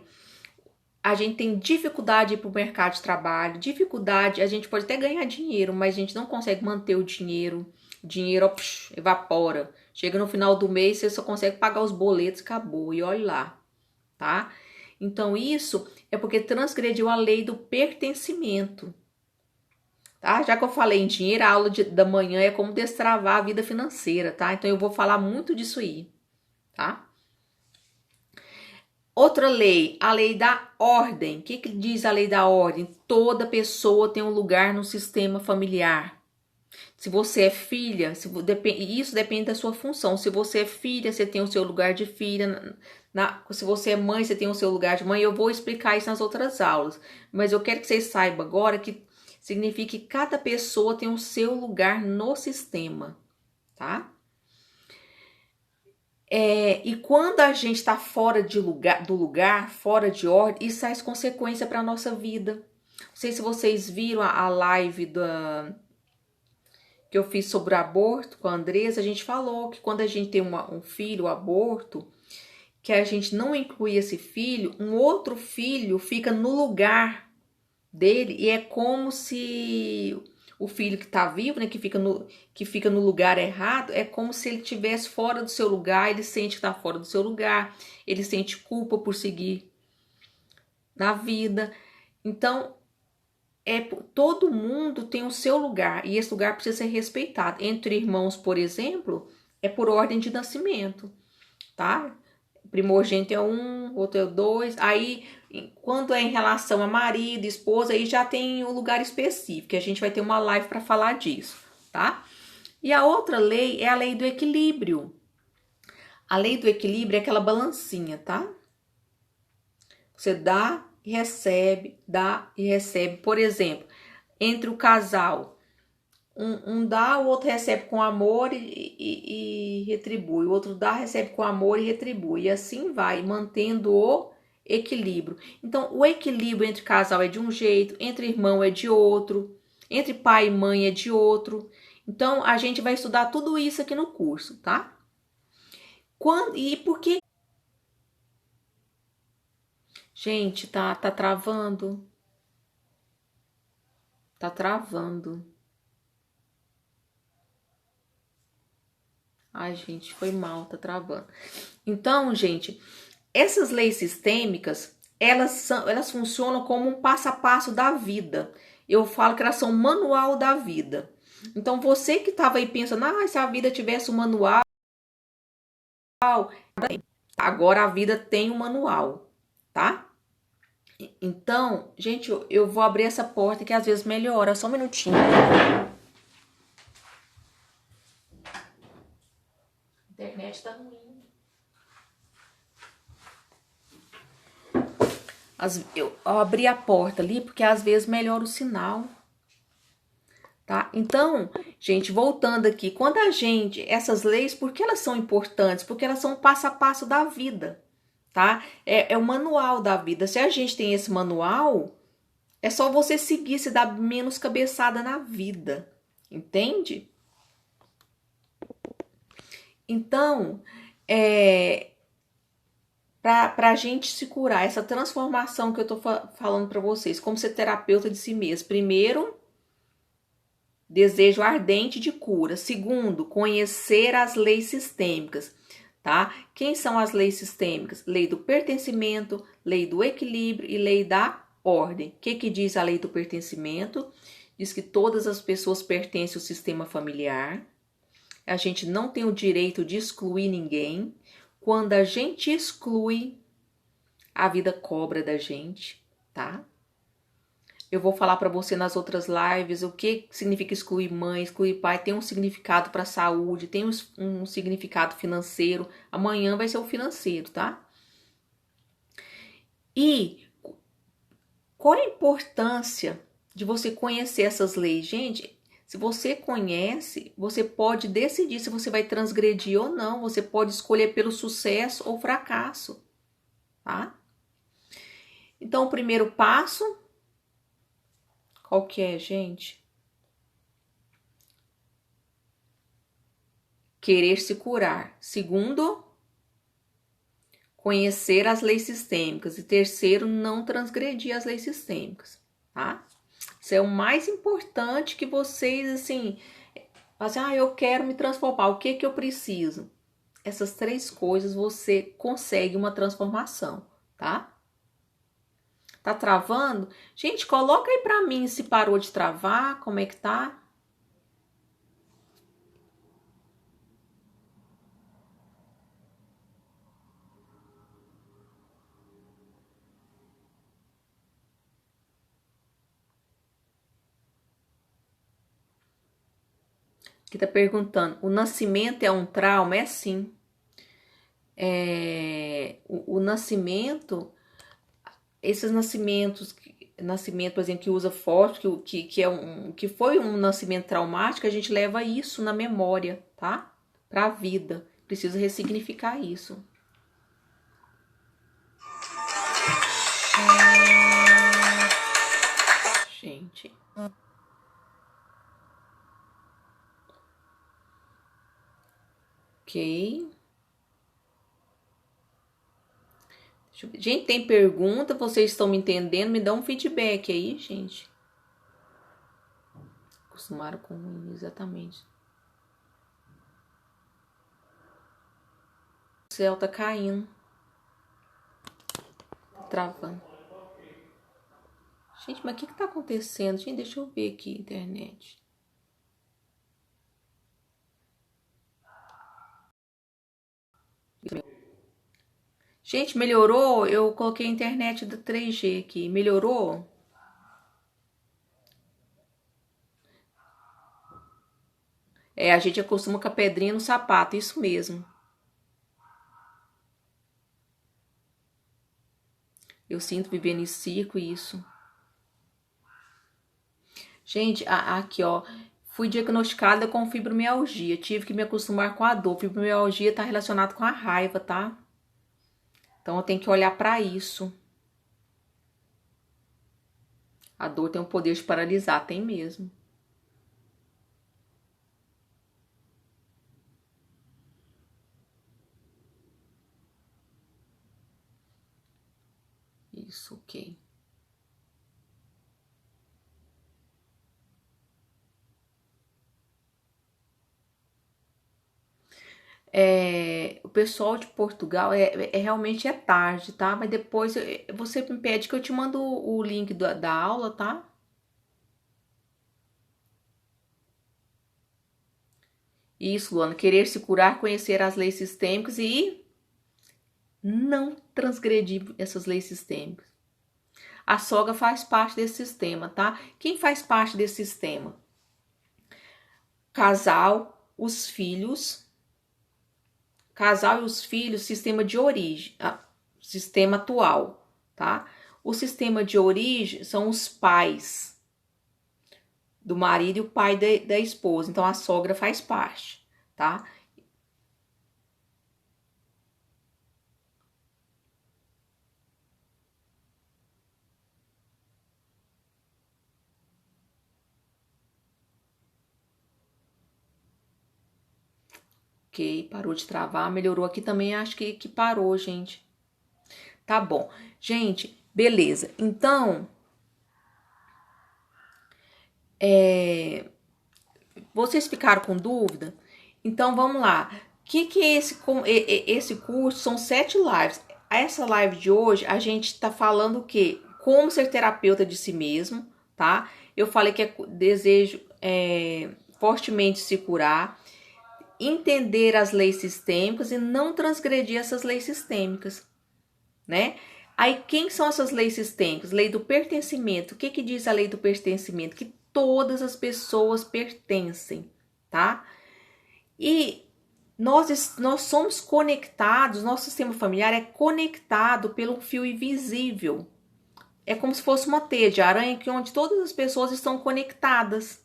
a gente tem dificuldade de ir para o mercado de trabalho, dificuldade, a gente pode até ganhar dinheiro, mas a gente não consegue manter o dinheiro. O dinheiro evapora. Chega no final do mês, você só consegue pagar os boletos, acabou. E olha lá, tá? Então, isso é porque transgrediu a lei do pertencimento. Tá? Já que eu falei em dinheiro, a aula da manhã é como destravar a vida financeira, tá? Então, eu vou falar muito disso aí, tá? Outra lei, a lei da ordem. O que diz a lei da ordem? Toda pessoa tem um lugar no sistema familiar. Se você é filha, isso depende da sua função. Se você é filha, você tem o seu lugar de filha. Se você é mãe, você tem o seu lugar de mãe. Eu vou explicar isso nas outras aulas. Mas eu quero que vocês saibam agora que significa que cada pessoa tem o seu lugar no sistema, tá? E quando a gente está fora do lugar, fora de ordem, isso traz consequência para a nossa vida. Não sei se vocês viram a live que eu fiz sobre o aborto com a Andresa. A gente falou que quando a gente tem um filho, aborto, que a gente não inclui esse filho, um outro filho fica no lugar dele e é como se o filho que está vivo, né, que fica no lugar errado, é como se ele estivesse fora do seu lugar, ele sente que está fora do seu lugar, ele sente culpa por seguir na vida. Então, todo mundo tem o seu lugar e esse lugar precisa ser respeitado. Entre irmãos, por exemplo, é por ordem de nascimento, tá? Primogênito é um, outro é dois. Aí, quando é em relação a marido, esposa, aí já tem um lugar específico, que a gente vai ter uma live para falar disso, tá? E a outra lei é a lei do equilíbrio. A lei do equilíbrio é aquela balancinha, tá? Você dá e recebe, dá e recebe. Por exemplo, entre o casal, um dá, o outro recebe com amor e retribui. O outro dá, recebe com amor e retribui. E assim vai, mantendo o equilíbrio. Então, o equilíbrio entre casal é de um jeito, entre irmão é de outro, entre pai e mãe é de outro. Então, a gente vai estudar tudo isso aqui no curso, tá? E por que... Gente, tá travando. Tá travando. Ai, gente, foi mal, tá travando. Então, gente, essas leis sistêmicas, elas funcionam como um passo a passo da vida. Eu falo que elas são manual da vida. Então, você que estava aí pensando, se a vida tivesse um manual, agora a vida tem um manual, tá? Então, gente, eu vou abrir essa porta que às vezes melhora. Só um minutinho. A internet tá ruim. Eu abri a porta ali porque às vezes melhora o sinal. Tá? Então, gente, voltando aqui, essas leis, por que elas são importantes? Porque elas são o passo a passo da vida, tá? É o manual da vida. Se a gente tem esse manual, é só você seguir, se dar menos cabeçada na vida, entende? Então, para a gente se curar, essa transformação que eu tô falando para vocês, como ser terapeuta de si mesmo, primeiro, desejo ardente de cura. Segundo, conhecer as leis sistêmicas, tá? Quem são as leis sistêmicas? Lei do pertencimento, lei do equilíbrio e lei da ordem. O que diz a lei do pertencimento? Diz que todas as pessoas pertencem ao sistema familiar. A gente não tem o direito de excluir ninguém. Quando a gente exclui, a vida cobra da gente, tá? Eu vou falar para você nas outras lives o que significa excluir mãe, excluir pai. Tem um significado para a saúde, tem um significado financeiro. Amanhã vai ser o financeiro, tá? E qual a importância de você conhecer essas leis? Gente, se você conhece, você pode decidir se você vai transgredir ou não. Você pode escolher pelo sucesso ou fracasso, tá? Então, o primeiro passo, qual que é, gente? Querer se curar. Segundo, conhecer as leis sistêmicas. E terceiro, não transgredir as leis sistêmicas, tá? Isso é o mais importante que vocês, assim, eu quero me transformar. O que eu preciso? Essas três coisas você consegue uma transformação, tá? Tá travando? Gente, coloca aí pra mim se parou de travar, como é que tá? Que tá perguntando, o nascimento é um trauma? É sim. O nascimento, esses nascimento, por exemplo, que usa fósforo, que foi um nascimento traumático, a gente leva isso na memória, tá? Pra vida. Precisa ressignificar isso. Gente. Ok. Gente, tem pergunta? Vocês estão me entendendo? Me dá um feedback aí, gente. Acostumaram com ruim, exatamente. O céu tá caindo. Travando. Gente, mas o que tá acontecendo? Gente, deixa eu ver aqui, internet. Gente, melhorou? Eu coloquei a internet do 3G aqui. Melhorou? A gente acostuma com a pedrinha no sapato, isso mesmo. Eu sinto vivendo em ciclo isso. Gente, aqui ó, fui diagnosticada com fibromialgia. Tive que me acostumar com a dor. Fibromialgia tá relacionado com a raiva, tá? Então eu tenho que olhar para isso. A dor tem o poder de paralisar, tem mesmo. isso, ok. O pessoal de Portugal realmente é tarde, tá? Mas depois você me pede que eu te mando o link da aula, tá? Isso, Luana, querer se curar, conhecer as leis sistêmicas e não transgredir essas leis sistêmicas. A sogra faz parte desse sistema, tá? Quem faz parte desse sistema? Casal e os filhos, sistema de origem, sistema atual, tá? O sistema de origem são os pais do marido e o pai da esposa. Então a sogra faz parte, tá? Ok, parou de travar, melhorou aqui também, acho que parou, gente. Tá bom. Gente, beleza. Então, vocês ficaram com dúvida? Então, vamos lá. O que é esse curso? São 7 lives. Essa live de hoje, a gente tá falando o quê? Como ser terapeuta de si mesmo, tá? Eu falei que desejo fortemente se curar, entender as leis sistêmicas e não transgredir essas leis sistêmicas, né? Aí, quem são essas leis sistêmicas? Lei do pertencimento. O que diz a lei do pertencimento? Que todas as pessoas pertencem, tá? E nós somos conectados, nosso sistema familiar é conectado pelo fio invisível. É como se fosse uma teia de aranha onde todas as pessoas estão conectadas.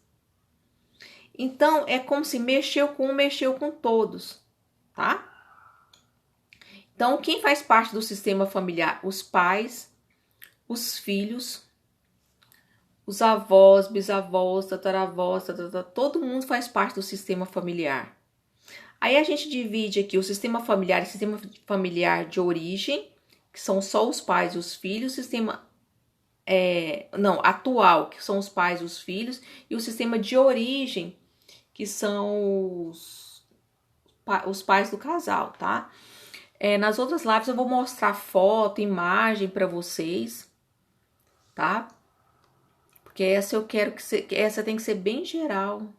Então, é como se mexeu com todos, tá? Então, quem faz parte do sistema familiar? Os pais, os filhos, os avós, bisavós, tataravós, todo mundo faz parte do sistema familiar. Aí a gente divide aqui o sistema familiar e sistema familiar de origem, que são só os pais e os filhos, o sistema atual, que são os pais e os filhos, e o sistema de origem, que são os pais do casal, tá? Nas outras lives eu vou mostrar foto, imagem para vocês, tá? Porque essa eu quero essa tem que ser bem geral.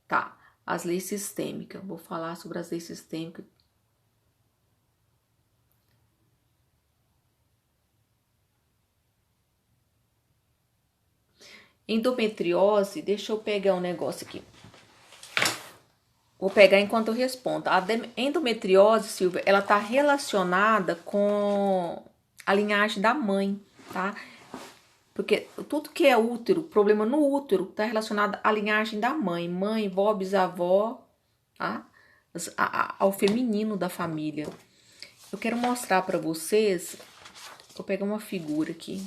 Tá, as leis sistêmicas. Vou falar sobre as leis sistêmicas. Endometriose, deixa eu pegar um negócio aqui. Vou pegar enquanto eu respondo. A endometriose, Silvia, ela tá relacionada com a linhagem da mãe, tá? Porque tudo que é útero, problema no útero, tá relacionado à linhagem da mãe. Mãe, vó, bisavó, tá? Ao feminino da família. Eu quero mostrar pra vocês. Vou pegar uma figura aqui.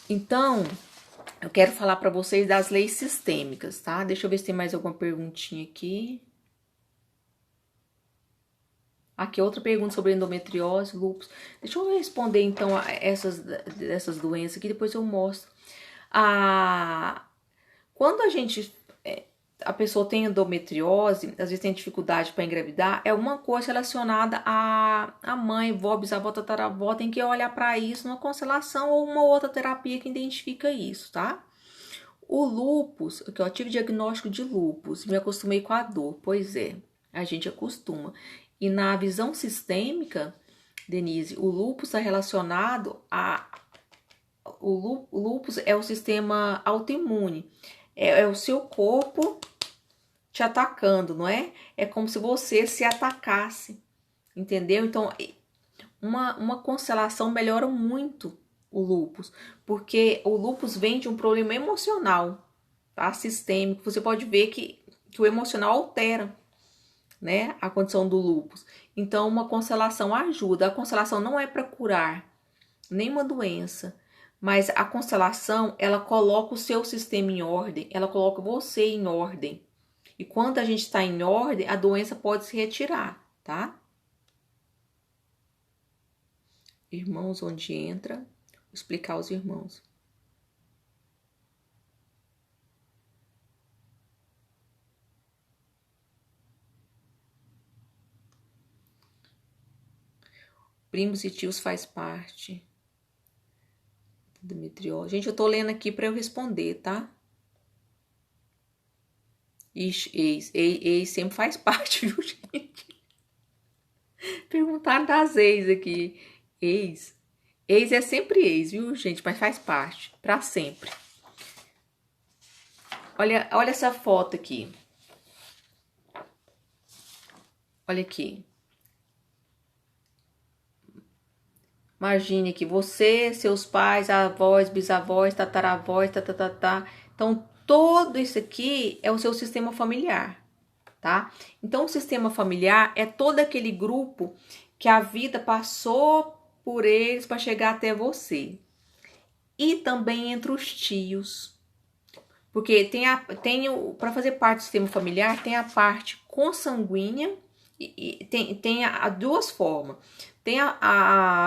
Então, eu quero falar para vocês das leis sistêmicas, tá? Deixa eu ver se tem mais alguma perguntinha aqui. Aqui, outra pergunta sobre endometriose, lúpus. Deixa eu responder, então, essas doenças aqui, depois eu mostro. Quando a pessoa tem endometriose, às vezes tem dificuldade para engravidar, é uma coisa relacionada à mãe, vó, bisavó, tataravó, tem que olhar para isso numa constelação ou uma outra terapia que identifica isso, tá? O lúpus, que eu tive diagnóstico de lúpus, me acostumei com a dor, pois é, a gente acostuma. E na visão sistêmica, Denise, o lúpus está relacionado o lúpus é o sistema autoimune, é o seu corpo te atacando, não é? É como se você se atacasse, entendeu? Então, uma constelação melhora muito o lúpus, porque o lúpus vem de um problema emocional, tá? Sistêmico. Você pode ver que o emocional altera, né, a condição do lúpus. Então, uma constelação ajuda. A constelação não é para curar nenhuma doença, mas a constelação, ela coloca o seu sistema em ordem, ela coloca você em ordem. E quando a gente está em ordem, a doença pode se retirar, tá? Irmãos, onde entra, vou explicar os irmãos. Primos e tios faz parte. Endometriose. Gente, eu tô lendo aqui para eu responder, tá? Ixi, ex sempre faz parte, viu, gente? Perguntaram das ex aqui. Ex. Ex é sempre ex, viu, gente? Mas faz parte, pra sempre. Olha essa foto aqui. Olha aqui. Imagine que você, seus pais, avós, bisavós, tataravós, tatatatá. Então, todo isso aqui é o seu sistema familiar, tá? Então, o sistema familiar é todo aquele grupo que a vida passou por eles para chegar até você. E também entre os tios. Porque para fazer parte do sistema familiar, tem a parte consanguínea e tem duas formas.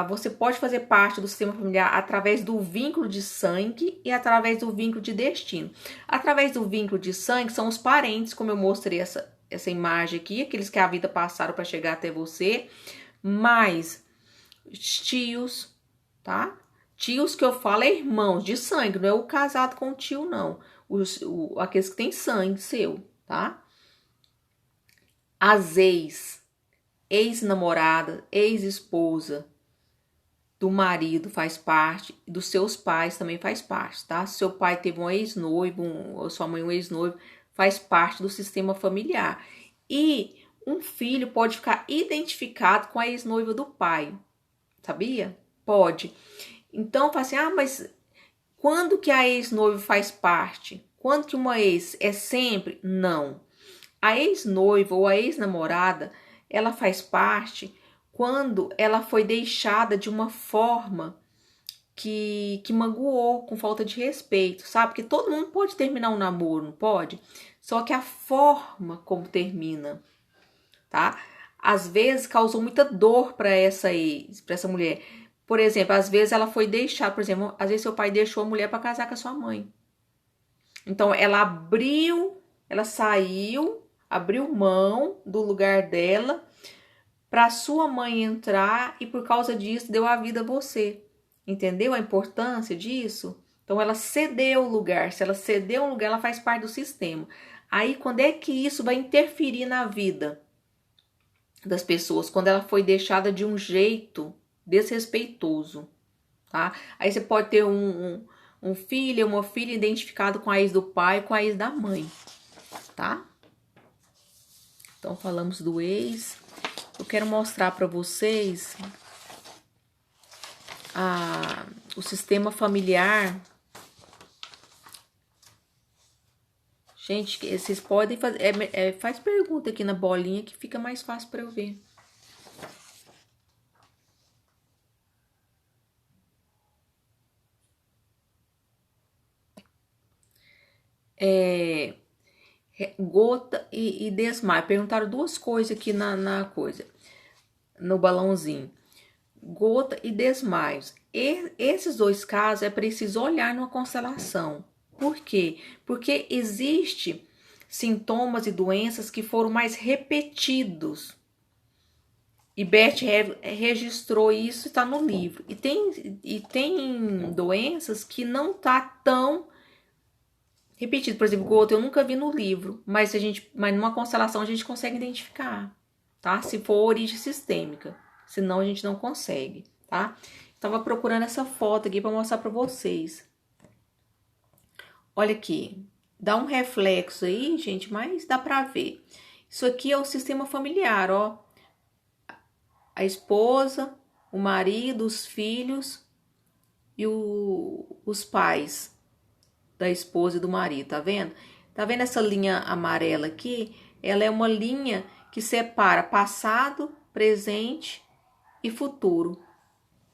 Você pode fazer parte do sistema familiar através do vínculo de sangue e através do vínculo de destino. Através do vínculo de sangue são os parentes, como eu mostrei essa imagem aqui, aqueles que a vida passaram para chegar até você, mais tios, tá? Tios que eu falo é irmãos de sangue, não é o casado com o tio, não. Aqueles que têm sangue seu, tá? As ex-namorada, ex-esposa do marido faz parte, dos seus pais também faz parte, tá? Se seu pai teve um ex-noivo, ou sua mãe um ex-noivo, faz parte do sistema familiar. E um filho pode ficar identificado com a ex-noiva do pai, sabia? Pode. Então, fala assim, mas quando que a ex-noiva faz parte? Quando que uma ex é sempre? Não. A ex-noiva ou a ex-namorada, ela faz parte quando ela foi deixada de uma forma que magoou, com falta de respeito, sabe? Porque todo mundo pode terminar um namoro, não pode? Só que a forma como termina, tá? Às vezes causou muita dor para essa ex, para essa mulher. Por exemplo, às vezes ela foi deixar, por exemplo, às vezes seu pai deixou a mulher para casar com a sua mãe. Então ela saiu, abriu mão do lugar dela para sua mãe entrar e por causa disso deu a vida a você. Entendeu a importância disso? Então ela cedeu o lugar. Se ela cedeu um lugar, ela faz parte do sistema. Aí quando é que isso vai interferir na vida das pessoas? Quando ela foi deixada de um jeito desrespeitoso, tá? Aí você pode ter um filho, uma filha identificado com a ex do pai, com a ex da mãe, tá? Então falamos do ex. Eu quero mostrar para vocês o sistema familiar. Gente, vocês podem fazer. Faz pergunta aqui na bolinha que fica mais fácil para eu ver. Gota e desmaio. Perguntaram duas coisas aqui na coisa, no balãozinho. Gota e desmaios. Esses dois casos é preciso olhar numa constelação. Por quê? Porque existe sintomas e doenças que foram mais repetidos. E Beth registrou isso, está no livro. E tem doenças que não tá tão repetido. Por exemplo, gota eu nunca vi no livro, mas numa constelação a gente consegue identificar, tá? Se for origem sistêmica, senão a gente não consegue, tá? Tava procurando essa foto aqui para mostrar para vocês. Olha aqui, dá um reflexo aí, gente, mas dá para ver. Isso aqui é o sistema familiar, ó. A esposa, o marido, os filhos e os pais da esposa e do marido, tá vendo? Tá vendo essa linha amarela aqui? Ela é uma linha que separa passado, presente e futuro,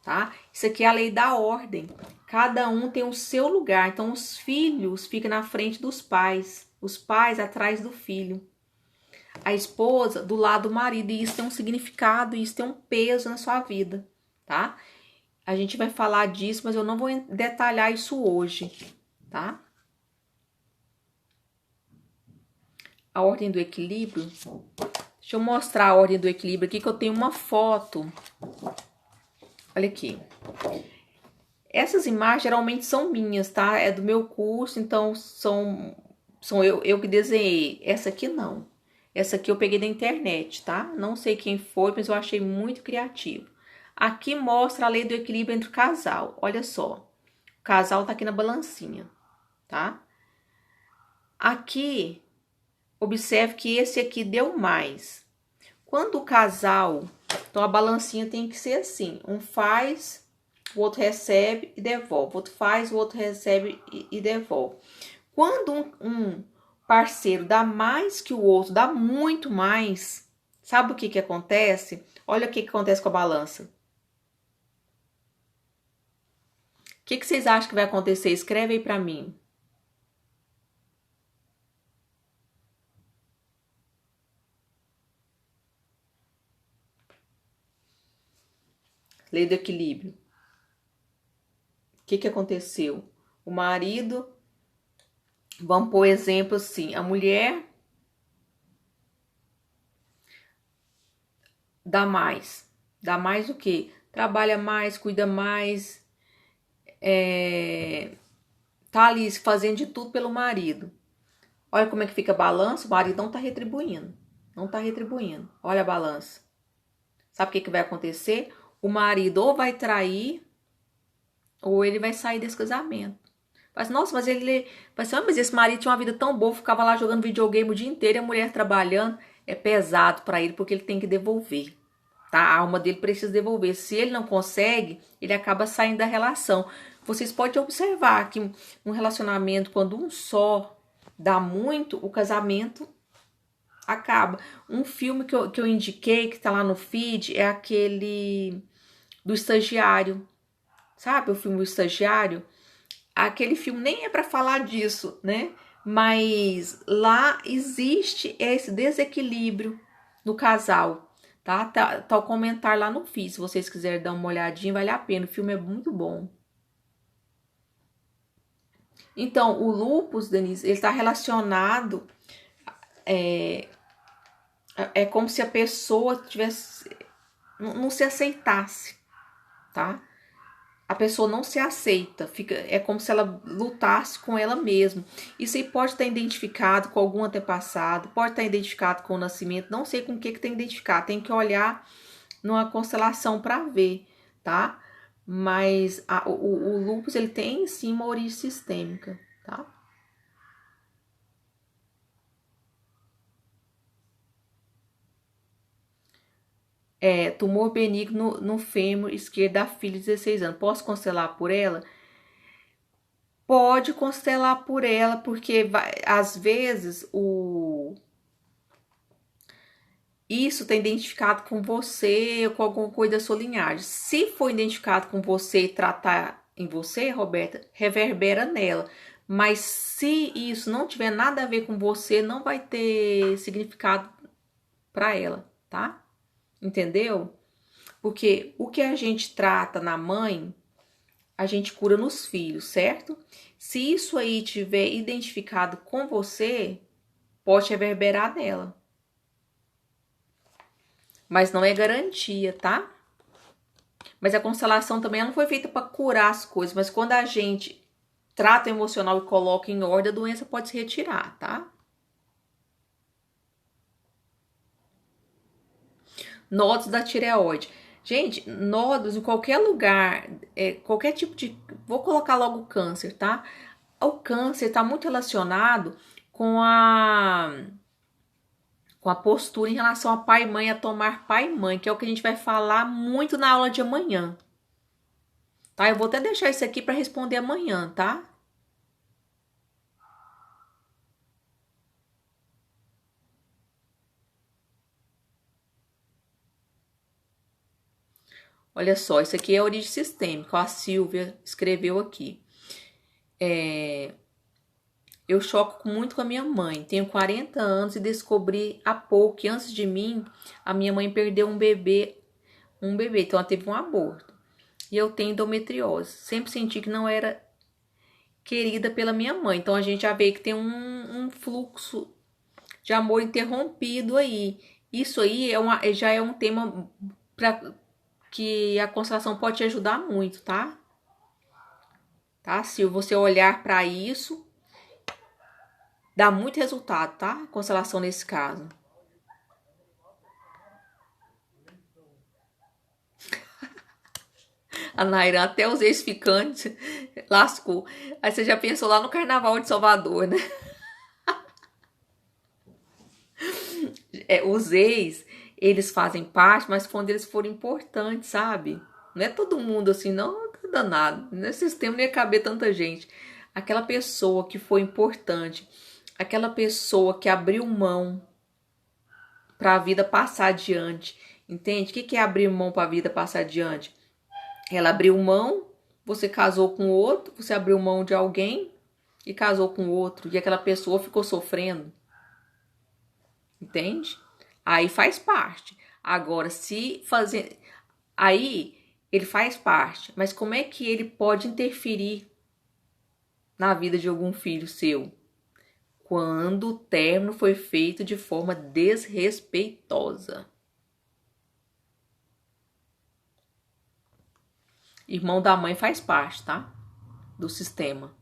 tá? Isso aqui é a lei da ordem. Cada um tem o seu lugar. Então, os filhos ficam na frente dos pais, os pais atrás do filho, a esposa do lado do marido. E isso tem um significado, isso tem um peso na sua vida, tá? A gente vai falar disso, mas eu não vou detalhar isso hoje, tá? A ordem do equilíbrio. Deixa eu mostrar a ordem do equilíbrio aqui, que eu tenho uma foto. Olha aqui. Essas imagens geralmente são minhas, tá? É do meu curso, então são eu que desenhei. Essa aqui não. Essa aqui eu peguei da internet, tá? Não sei quem foi, mas eu achei muito criativo. Aqui mostra a lei do equilíbrio entre o casal. Olha só. O casal tá aqui na balancinha, tá? Aqui, observe que esse aqui deu mais. Quando o casal... Então, a balancinha tem que ser assim. Um faz, o outro recebe e devolve. O outro faz, o outro recebe e devolve. Quando um parceiro dá mais que o outro, dá muito mais, sabe o que acontece? Olha o que acontece com a balança. O que vocês acham que vai acontecer? Escreve aí pra mim. Lei do equilíbrio. O que aconteceu? O marido, vamos pôr exemplo assim, a mulher dá mais. Dá mais o quê? Trabalha mais, cuida mais, tá ali fazendo de tudo pelo marido. Olha como é que fica a balança, o marido não tá retribuindo. Não tá retribuindo. Olha a balança. Sabe o que vai acontecer? O marido ou vai trair, ou ele vai sair desse casamento. Mas, nossa, mas ele... mas esse marido tinha uma vida tão boa, ficava lá jogando videogame o dia inteiro e a mulher trabalhando. É pesado para ele, porque ele tem que devolver. Tá? A alma dele precisa devolver. Se ele não consegue, ele acaba saindo da relação. Vocês podem observar que um relacionamento, quando um só dá muito, o casamento acaba. Um filme que eu indiquei, que tá lá no feed, é aquele do estagiário. Sabe o filme do estagiário? Aquele filme nem é para falar disso, né? Mas lá existe esse desequilíbrio no casal, tá? Tá o comentário lá no feed, se vocês quiserem dar uma olhadinha, vale a pena. O filme é muito bom. Então, o lupus, Denise, ele está relacionado... É como se a pessoa tivesse... não se aceitasse, tá? A pessoa não se aceita, é como se ela lutasse com ela mesma. Isso aí pode estar identificado com algum antepassado, pode estar identificado com o nascimento, não sei com o que tem que identificar, tem que olhar numa constelação para ver, tá? Mas o lúpus, ele tem sim uma origem sistêmica, tá? Tumor benigno no fêmur esquerdo da filha de 16 anos. Posso constelar por ela? Pode constelar por ela, porque às vezes isso está identificado com você ou com alguma coisa da sua linhagem. Se for identificado com você e tratar em você, Roberta, reverbera nela. Mas se isso não tiver nada a ver com você, não vai ter significado para ela, tá? Entendeu? Porque o que a gente trata na mãe, a gente cura nos filhos, certo? Se isso aí tiver identificado com você, pode reverberar nela. Mas não é garantia, tá? Mas a constelação também não foi feita para curar as coisas, mas quando a gente trata o emocional e coloca em ordem, a doença pode se retirar, tá? Nódulos da tireoide. Gente, nódulos em qualquer lugar, qualquer tipo de... Vou colocar logo o câncer, tá? O câncer está muito relacionado com a postura em relação a pai e mãe, a tomar pai e mãe, que é o que a gente vai falar muito na aula de amanhã. Tá? Eu vou até deixar isso aqui para responder amanhã, tá? Olha só, isso aqui é a origem sistêmica, a Silvia escreveu aqui. eu choco muito com a minha mãe. Tenho 40 anos e descobri há pouco que antes de mim, a minha mãe perdeu um bebê, então ela teve um aborto. E eu tenho endometriose. Sempre senti que não era querida pela minha mãe. Então a gente já vê que tem um fluxo de amor interrompido aí. Isso aí já é um tema para que a constelação pode te ajudar muito, tá? Tá? Se você olhar para isso, dá muito resultado, tá? Constelação nesse caso. A Naira, até os ex-ficantes, lascou. Aí você já pensou lá no Carnaval de Salvador, né? Os ex, eles fazem parte, mas quando eles forem importantes, sabe? Não é todo mundo assim, não, tá danado. Nesse sistema não ia caber tanta gente. Aquela pessoa que foi importante, aquela pessoa que abriu mão para a vida passar adiante, entende? O que é abrir mão para a vida passar adiante? Ela abriu mão, você casou com outro, você abriu mão de alguém e casou com outro, e aquela pessoa ficou sofrendo, entende? Aí faz parte. Agora, se fazer. Aí ele faz parte, mas como é que ele pode interferir na vida de algum filho seu? Quando o término foi feito de forma desrespeitosa. Irmão da mãe faz parte, tá? Do sistema.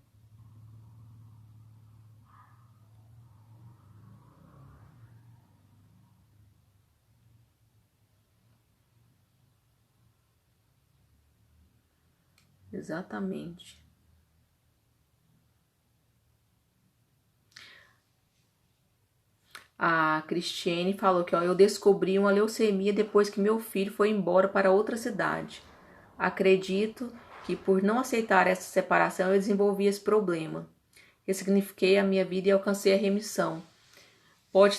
Exatamente. A Cristiane falou que ó, eu descobri uma leucemia depois que meu filho foi embora para outra cidade. Acredito que por não aceitar essa separação eu desenvolvi esse problema. Ressignifiquei a minha vida e alcancei a remissão. Pode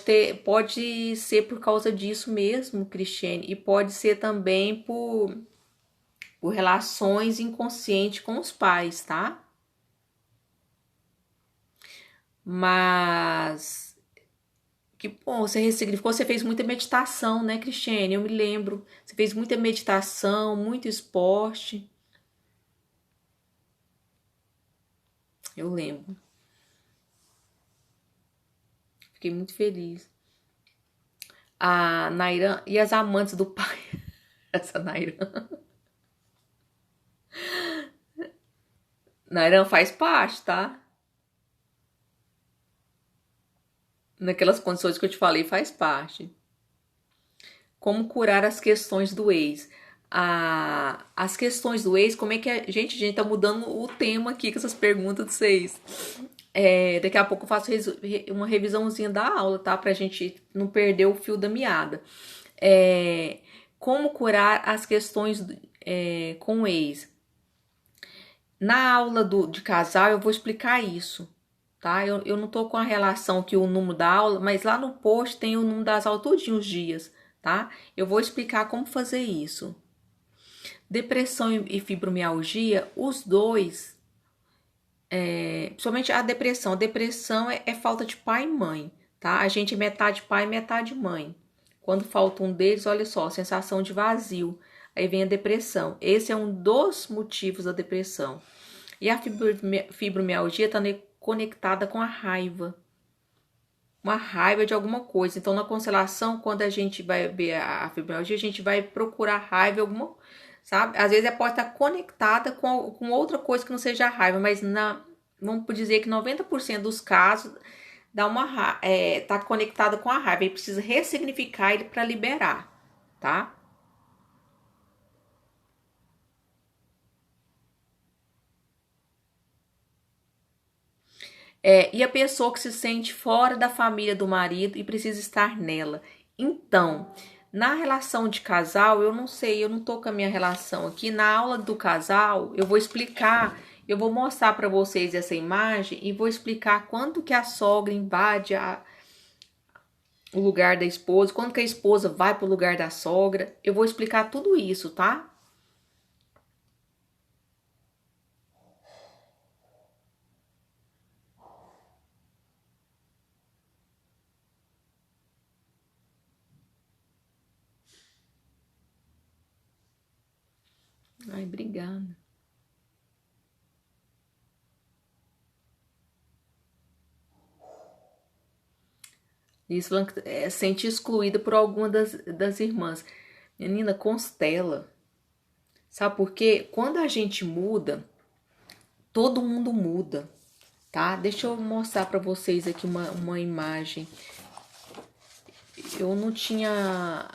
ser por causa disso mesmo, Cristiane, e pode ser também por relações inconscientes com os pais, tá? Mas que bom, você ressignificou, você fez muita meditação, né, Cristiane? Eu me lembro. Você fez muita meditação, muito esporte. Eu lembro. Fiquei muito feliz. A Nairan e as amantes do pai. Essa Nairan. Nairan faz parte, tá? Naquelas condições que eu te falei, faz parte. Como curar as questões do ex? As questões do ex, como é que a gente tá mudando o tema aqui com essas perguntas de vocês. Daqui a pouco eu faço uma revisãozinha da aula, tá? Pra gente não perder o fio da meada. Como curar as questões com o ex? Na aula de casal eu vou explicar isso, tá? Eu não tô com a relação aqui, o número da aula, mas lá no post tem o número das aulas todos os dias, tá? Eu vou explicar como fazer isso. Depressão e fibromialgia, os dois, principalmente a depressão. A depressão é falta de pai e mãe, tá? A gente é metade pai e metade mãe. Quando falta um deles, olha só, sensação de vazio. Aí vem a depressão. Esse é um dos motivos da depressão. E a fibromialgia está conectada com a raiva. Uma raiva de alguma coisa. Então, na constelação, quando a gente vai ver a fibromialgia, a gente vai procurar raiva alguma, sabe? Às vezes pode estar conectada com outra coisa que não seja a raiva, mas vamos dizer que 90% dos casos tá conectada com a raiva e precisa ressignificar ele para liberar, tá? E a pessoa que se sente fora da família do marido e precisa estar nela. Então, na relação de casal, eu não sei, eu não tô com a minha relação aqui. Na aula do casal, eu vou explicar, eu vou mostrar para vocês essa imagem e vou explicar quando que a sogra invade o lugar da esposa, quando que a esposa vai pro lugar da sogra. Eu vou explicar tudo isso, tá? Ai, obrigada. Isso, sente excluída por alguma das irmãs. Menina, constela. Sabe por quê? Quando a gente muda, todo mundo muda, tá? Deixa eu mostrar para vocês aqui uma imagem. Eu não tinha...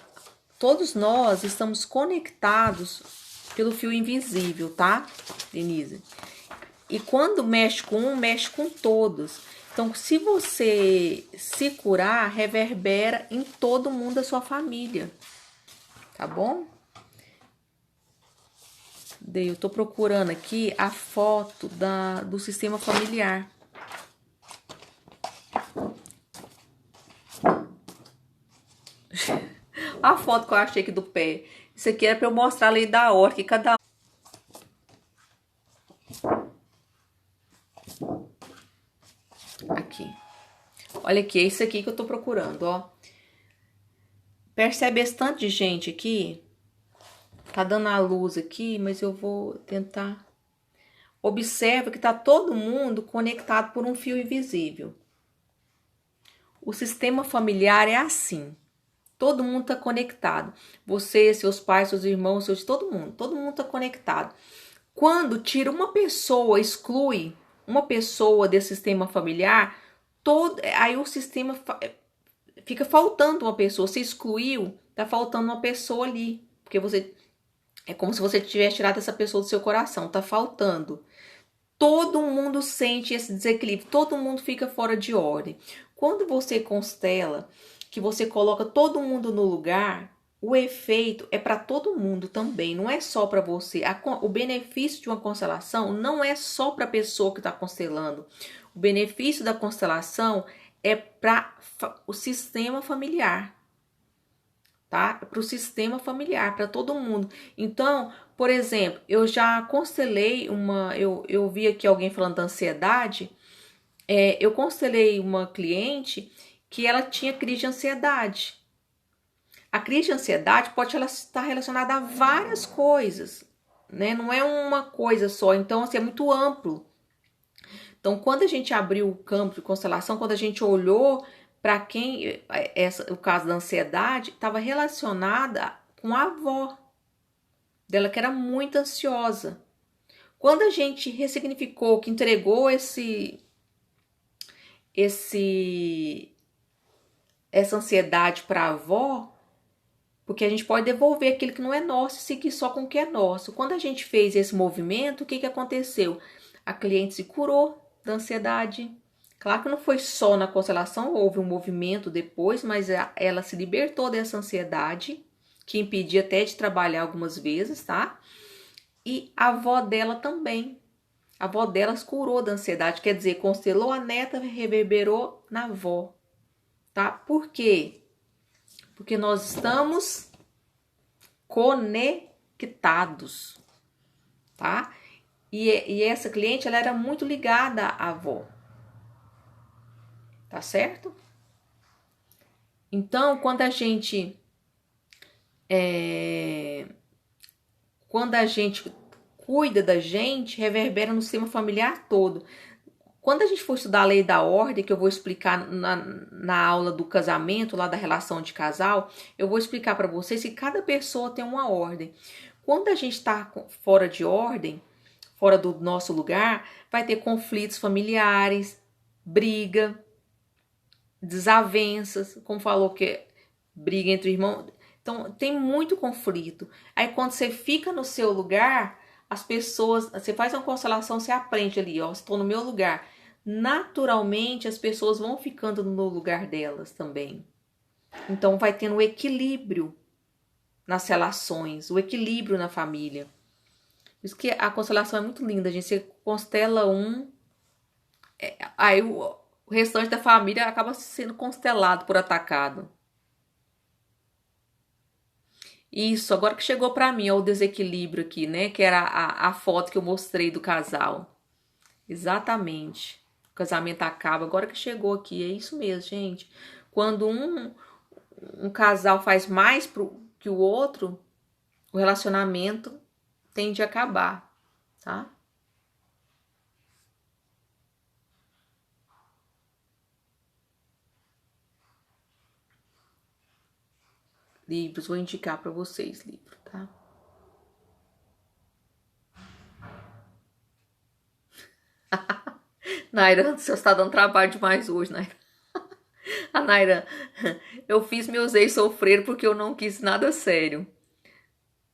Todos nós estamos conectados pelo fio invisível, tá, Denise? E quando mexe com um, mexe com todos. Então, se você se curar, reverbera em todo mundo da sua família, tá bom? Eu tô procurando aqui a foto do sistema familiar. A foto que eu achei aqui do pé. Isso aqui era para eu mostrar a lei da horta, que cada aqui. Olha aqui, é isso aqui que eu tô procurando, ó. Percebe esse tanto de gente aqui? Tá dando a luz aqui, mas eu vou tentar. Observa que tá todo mundo conectado por um fio invisível. O sistema familiar é assim. Todo mundo tá conectado. Você, seus pais, seus irmãos, todo mundo tá conectado. Quando tira uma pessoa, exclui uma pessoa desse sistema familiar, aí o sistema fica faltando uma pessoa. Se excluiu, tá faltando uma pessoa ali. Porque você é como se você tivesse tirado essa pessoa do seu coração, tá faltando. Todo mundo sente esse desequilíbrio, todo mundo fica fora de ordem. Quando você constela, que você coloca todo mundo no lugar, o efeito é para todo mundo também, não é só para você. O benefício de uma constelação não é só para a pessoa que está constelando. O benefício da constelação é para o sistema familiar, tá? Para o sistema familiar, para todo mundo. Então, por exemplo, eu já constelei eu vi aqui alguém falando da ansiedade. Eu constelei uma cliente que ela tinha crise de ansiedade. A crise de ansiedade pode estar relacionada a várias coisas, né? Não é uma coisa só, então assim, é muito amplo. Então, quando a gente abriu o campo de constelação, quando a gente olhou para quem o caso da ansiedade estava relacionada com a avó dela, que era muito ansiosa. Quando a gente ressignificou, que entregou essa ansiedade para a avó, porque a gente pode devolver aquilo que não é nosso e seguir só com o que é nosso. Quando a gente fez esse movimento, o que aconteceu? A cliente se curou da ansiedade. Claro que não foi só na constelação, houve um movimento depois, mas ela se libertou dessa ansiedade, que impedia até de trabalhar algumas vezes, tá? E a avó dela também. A avó dela se curou da ansiedade, quer dizer, constelou a neta, reverberou na avó, tá? Por quê? Porque nós estamos conectados, tá? E essa cliente, ela era muito ligada à avó, tá certo? Então, quando a gente cuida da gente, reverbera no sistema familiar todo. Quando a gente for estudar a lei da ordem, que eu vou explicar na aula do casamento, lá da relação de casal, eu vou explicar para vocês que cada pessoa tem uma ordem. Quando a gente está fora de ordem, fora do nosso lugar, vai ter conflitos familiares, briga, desavenças, como falou que briga entre irmãos. Então, tem muito conflito. Aí, quando você fica no seu lugar, as pessoas... Você faz uma constelação, você aprende ali, ó, estou no meu lugar. Naturalmente, as pessoas vão ficando no lugar delas também. Então, vai tendo o equilíbrio nas relações, o equilíbrio na família. Por isso que a constelação é muito linda, gente. Você constela aí o restante da família acaba sendo constelado por atacado. Isso, agora que chegou pra mim, ó, o desequilíbrio aqui, né? Que era a foto que eu mostrei do casal. Exatamente. O casamento acaba, agora que chegou aqui. É isso mesmo, gente. Quando um casal faz mais que o outro, o relacionamento tende a acabar, tá? Livros, vou indicar para vocês livro, tá? Naira, você está dando trabalho demais hoje, Naira. A Naira, eu fiz meus ex sofrer porque eu não quis nada sério.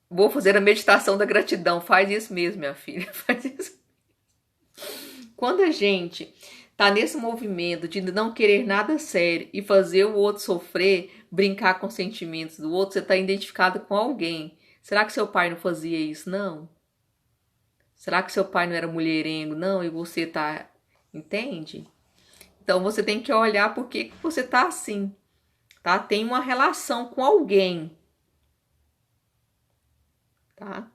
Vou fazer a meditação da gratidão. Faz isso mesmo, minha filha. Faz isso. Quando a gente tá nesse movimento de não querer nada sério e fazer o outro sofrer, brincar com os sentimentos do outro, você tá identificado com alguém. Será que seu pai não fazia isso? Não. Será que seu pai não era mulherengo? Não, e você tá. Entende? Então você tem que olhar por que você tá assim, tá? Tem uma relação com alguém, tá?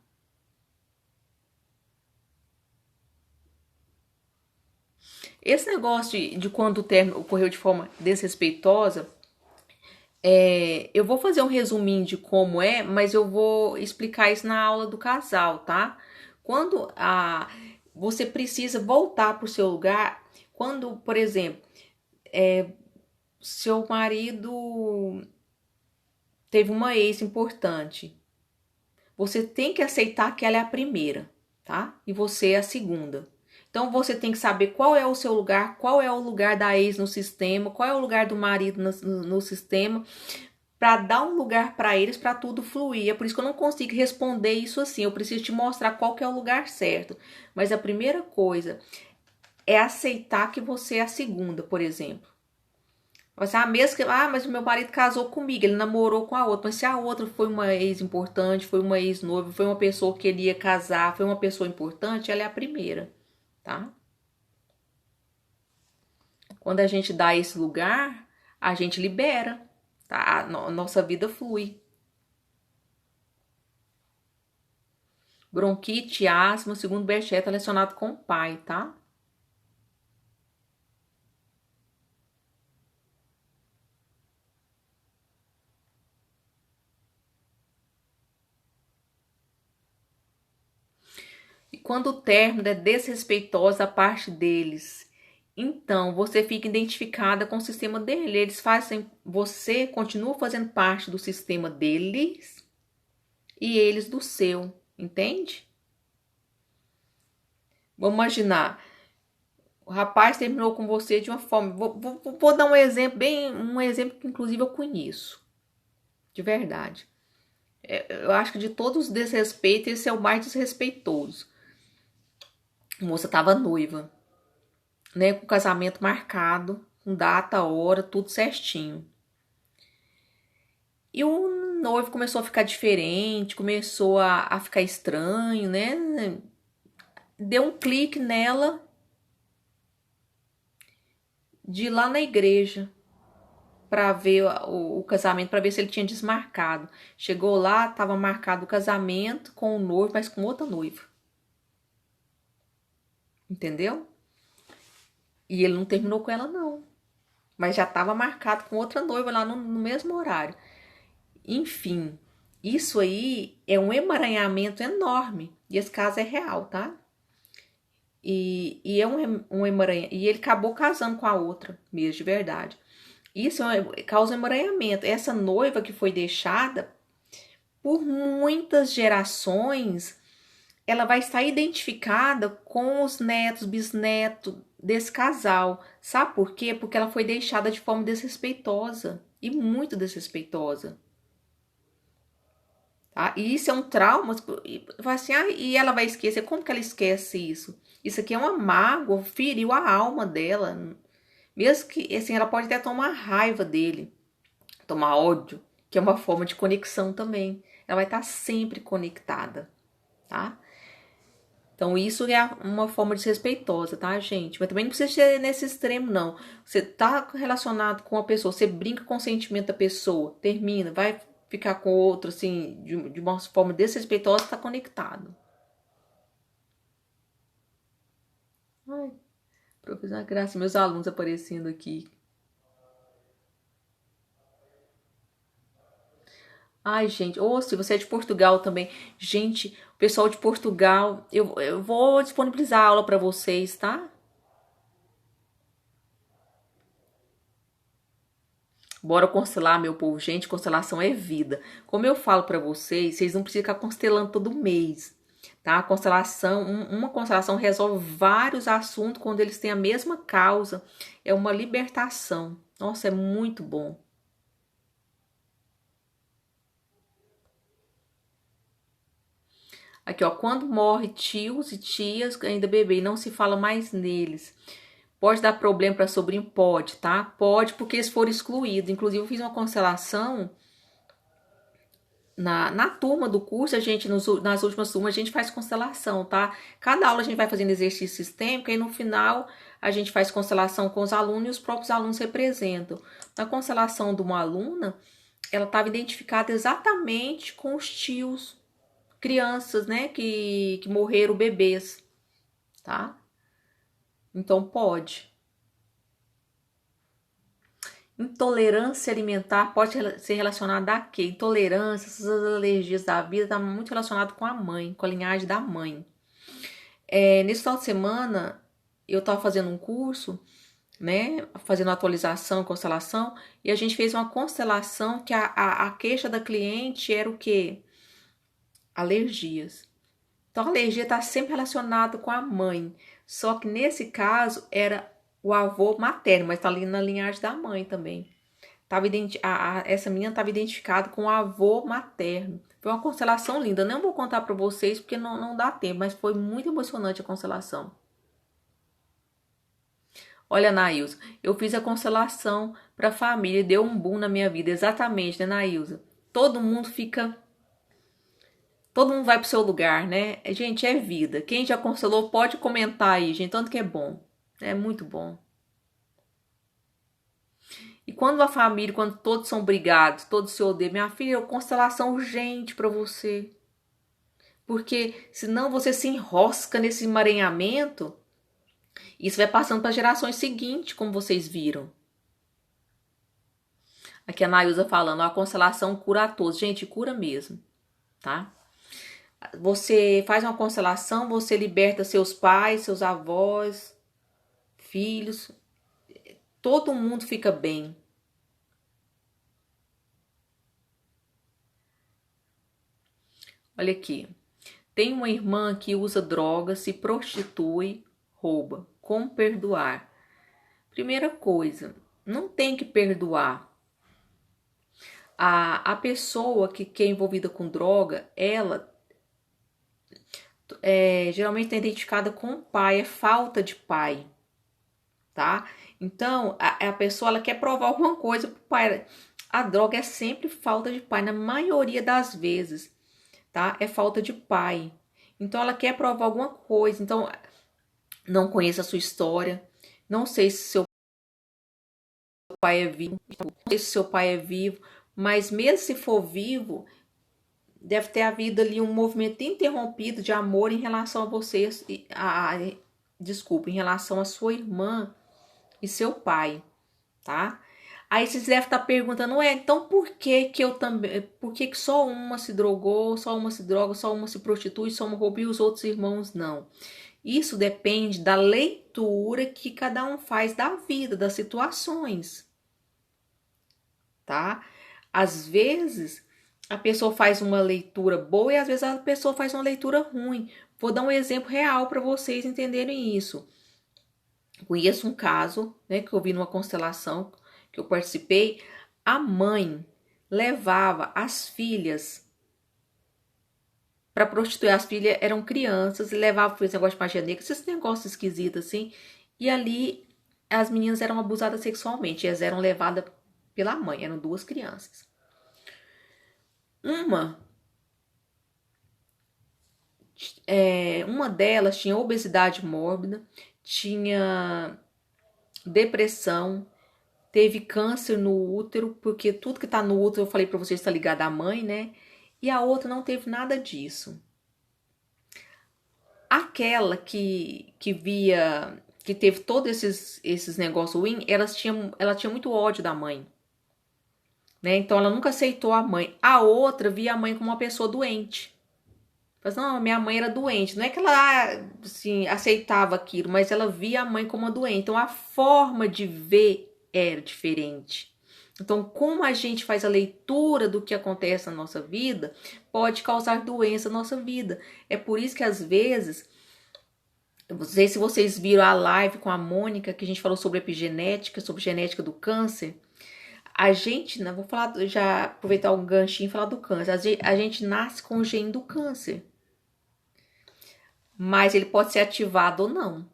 Esse negócio de quando o término ocorreu de forma desrespeitosa, eu vou fazer um resuminho de como é, mas eu vou explicar isso na aula do casal, tá? Quando você precisa voltar para o seu lugar, quando, por exemplo, seu marido teve uma ex importante, você tem que aceitar que ela é a primeira, tá? E você é a segunda. Então você tem que saber qual é o seu lugar, qual é o lugar da ex no sistema, qual é o lugar do marido no sistema, para dar um lugar para eles, para tudo fluir. É por isso que eu não consigo responder isso assim. Eu preciso te mostrar qual que é o lugar certo. Mas a primeira coisa é aceitar que você é a segunda, por exemplo. Você, mesmo que, mas o meu marido casou comigo, ele namorou com a outra. Mas se a outra foi uma ex importante, foi uma ex-noiva, foi uma pessoa que ele ia casar, foi uma pessoa importante, ela é a primeira, tá? Quando a gente dá esse lugar, a gente libera, tá? A nossa vida flui. Bronquite, asma, segundo Bechet, é relacionado com o pai, tá? E quando o término é desrespeitoso da parte deles, então você fica identificada com o sistema dele. Eles fazem, você continua fazendo parte do sistema deles e eles do seu, entende? Vamos imaginar, o rapaz terminou com você de uma forma. Vou dar um exemplo, um exemplo que inclusive eu conheço, de verdade. Eu acho que de todos os desrespeitos, esse é o mais desrespeitoso. A moça estava noiva, né, com o casamento marcado, com data, hora, tudo certinho. E o noivo começou a ficar diferente, começou a ficar estranho, né? Deu um clique nela de ir lá na igreja para ver o casamento, para ver se ele tinha desmarcado. Chegou lá, estava marcado o casamento com o noivo, mas com outra noiva. Entendeu? E ele não terminou com ela, não. Mas já estava marcado com outra noiva lá no mesmo horário. Enfim, isso aí é um emaranhamento enorme. E esse caso é real, tá? E é um emaranhamento. E ele acabou casando com a outra, mesmo de verdade. Isso causa um emaranhamento. Essa noiva que foi deixada, por muitas gerações, ela vai estar identificada com os netos, bisnetos desse casal. Sabe por quê? Porque ela foi deixada de forma desrespeitosa. E muito desrespeitosa. Tá? E isso é um trauma. Assim, e ela vai esquecer. Como que ela esquece isso? Isso aqui é uma mágoa, feriu a alma dela. Mesmo que, assim, ela pode até tomar raiva dele, tomar ódio, que é uma forma de conexão também. Ela vai estar sempre conectada, tá? Então, isso é uma forma desrespeitosa, tá, gente? Mas também não precisa ser nesse extremo, não. Você tá relacionado com a pessoa, você brinca com o sentimento da pessoa, termina, vai ficar com outro, assim, de uma forma desrespeitosa, tá conectado. Ai, professor, graça, meus alunos aparecendo aqui. Ai, gente, ou se você é de Portugal também. Gente, o pessoal de Portugal, eu vou disponibilizar a aula para vocês, tá? Bora constelar, meu povo. Gente, constelação é vida. Como eu falo para vocês, vocês não precisam ficar constelando todo mês, tá? A constelação, uma constelação resolve vários assuntos quando eles têm a mesma causa. É uma libertação. Nossa, é muito bom. Aqui, ó, quando morre tios e tias ainda bebê e não se fala mais neles. Pode dar problema para sobrinho? Pode, tá? Pode, porque eles foram excluídos. Inclusive, eu fiz uma constelação na turma do curso, a gente, nas últimas turmas, a gente faz constelação, tá? Cada aula a gente vai fazendo exercício sistêmico e no final a gente faz constelação com os alunos e os próprios alunos representam. Na constelação de uma aluna, ela estava identificada exatamente com os tios, crianças, né, que morreram bebês, tá? Então pode. Intolerância alimentar pode ser relacionada a quê? Intolerância, essas alergias da vida, está muito relacionado com a mãe, com a linhagem da mãe. Nesse final de semana, eu estava fazendo um curso, né? Fazendo atualização, constelação, e a gente fez uma constelação que a queixa da cliente era o quê? Alergias. Então, a alergia está sempre relacionada com a mãe. Só que nesse caso era o avô materno, mas está ali na linhagem da mãe também. Essa menina estava identificada com o avô materno. Foi uma constelação linda. Não vou contar para vocês porque não dá tempo, mas foi muito emocionante a constelação. Olha, Nailza, eu fiz a constelação para a família, deu um boom na minha vida, exatamente, né, Nailza? Todo mundo vai pro seu lugar, né? Gente, é vida. Quem já constelou pode comentar aí, gente, tanto que é bom. É muito bom. E quando a família, quando todos são brigados, todos se odeiam, minha filha, é uma constelação urgente para você. Porque senão você se enrosca nesse emaranhamento e isso vai passando para gerações seguintes, como vocês viram. Aqui a Nailza falando, a constelação cura a todos. Gente, cura mesmo, tá? Você faz uma constelação, você liberta seus pais, seus avós, filhos. Todo mundo fica bem. Olha aqui. Tem uma irmã que usa drogas, se prostitui, rouba. Como perdoar? Primeira coisa, não tem que perdoar. A pessoa que é envolvida com droga, ela geralmente está identificada com o pai, é falta de pai, tá? Então, a pessoa ela quer provar alguma coisa pro pai. A droga é sempre falta de pai, na maioria das vezes, tá? É falta de pai. Então, ela quer provar alguma coisa. Então, não conheço a sua história, não sei se seu pai é vivo, não sei se seu pai é vivo, mas mesmo se for vivo, deve ter havido ali um movimento interrompido de amor em relação a vocês, desculpa, em relação a sua irmã e seu pai, tá? Aí vocês devem estar perguntando, então por que que eu também, por que que só uma se drogou, só uma se droga, só uma se prostitui, só uma rouba e os outros irmãos não? Isso depende da leitura que cada um faz da vida, das situações, tá? Às vezes a pessoa faz uma leitura boa e às vezes a pessoa faz uma leitura ruim. Vou dar um exemplo real para vocês entenderem isso. Conheço um caso, né, que eu vi numa constelação que eu participei. A mãe levava as filhas para prostituir. As filhas eram crianças e levava para esse negócio de magia negra, esses negócios esquisitos assim. E ali as meninas eram abusadas sexualmente. Elas eram levadas pela mãe. Eram duas crianças. Uma delas tinha obesidade mórbida, tinha depressão, teve câncer no útero, porque tudo que tá no útero, eu falei para vocês, está ligado à mãe, né? E a outra não teve nada disso. Aquela que via, que teve todos esses negócios ruins, ela tinha muito ódio da mãe. né? Então ela nunca aceitou a mãe. A outra via a mãe como uma pessoa doente. Mas não, minha mãe era doente. Não é que ela assim, aceitava aquilo, mas ela via a mãe como uma doente. Então a forma de ver era diferente. Então, como a gente faz a leitura do que acontece na nossa vida, pode causar doença na nossa vida. É por isso que às vezes, eu não sei se vocês viram a live com a Mônica, que a gente falou sobre epigenética, sobre genética do câncer. A gente, né, vou falar, já aproveitar um ganchinho e falar do câncer. A gente nasce com o gene do câncer, mas ele pode ser ativado ou não.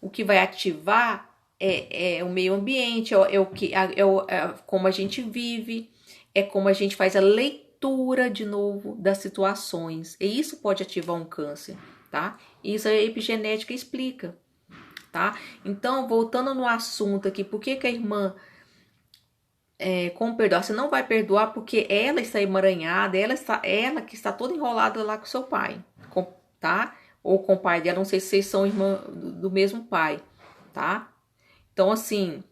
O que vai ativar é o meio ambiente, é como a gente vive, é como a gente faz a leitura de novo das situações. E isso pode ativar um câncer, tá? Isso a epigenética explica, tá? Então, voltando no assunto aqui, por que a irmã como perdoar? Você não vai perdoar porque ela está emaranhada, ela que está toda enrolada lá com seu pai, tá? Ou com o pai dela, não sei se vocês são irmã do mesmo pai, tá? Então, assim,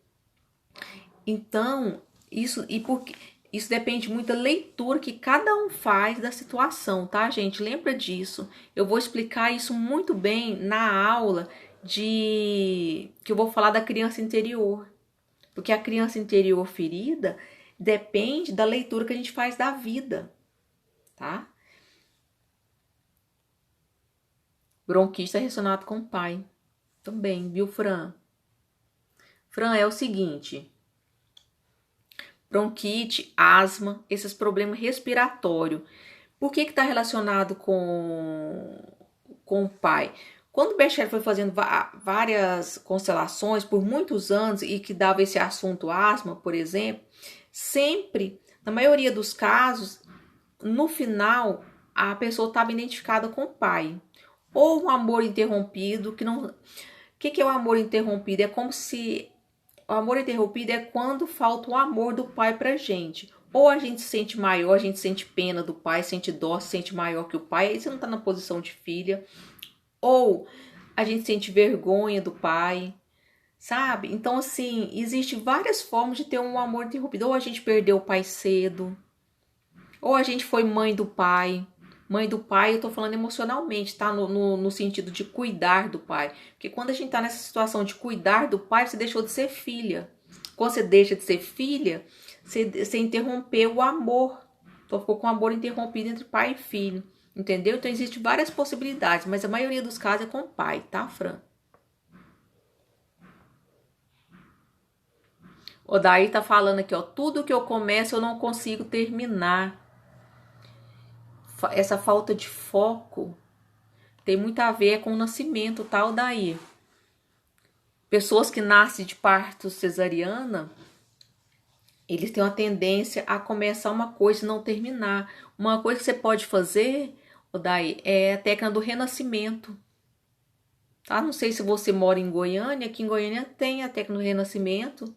isso depende muito da leitura que cada um faz da situação, tá, gente? Lembra disso. Eu vou explicar isso muito bem na aula que eu vou falar da criança interior. Porque a criança interior ferida depende da leitura que a gente faz da vida, tá? Bronquista relacionado com o pai. Também, viu, Fran? Fran, é o seguinte: bronquite, asma, esses problemas respiratórios. Por que está relacionado com o pai? Quando o Bechet foi fazendo várias constelações por muitos anos e que dava esse assunto asma, por exemplo, sempre, na maioria dos casos, no final, a pessoa estava identificada com o pai. Ou um amor interrompido, que não... O que é o amor interrompido? É como se... O amor interrompido é quando falta o amor do pai pra gente. Ou a gente se sente maior, a gente sente pena do pai, sente dó, se sente maior que o pai, aí você não tá na posição de filha. Ou a gente sente vergonha do pai, sabe? Então, assim, existe várias formas de ter um amor interrompido. Ou a gente perdeu o pai cedo, ou a gente foi mãe do pai. Mãe do pai, eu tô falando emocionalmente, tá? No sentido de cuidar do pai. Porque quando a gente tá nessa situação de cuidar do pai, você deixou de ser filha. Quando você deixa de ser filha, você interrompeu o amor. Então ficou com o amor interrompido entre pai e filho. Entendeu? Então existem várias possibilidades, mas a maioria dos casos é com o pai, tá, Fran? O Daí tá falando aqui, ó. Tudo que eu começo eu não consigo terminar. Essa falta de foco tem muito a ver com o nascimento, tá, Daí? Pessoas que nascem de parto cesariana, eles têm uma tendência a começar uma coisa e não terminar. Uma coisa que você pode fazer, Daí, é a técnica do renascimento. Tá? Não sei se você mora em Goiânia, aqui em Goiânia tem a técnica do renascimento.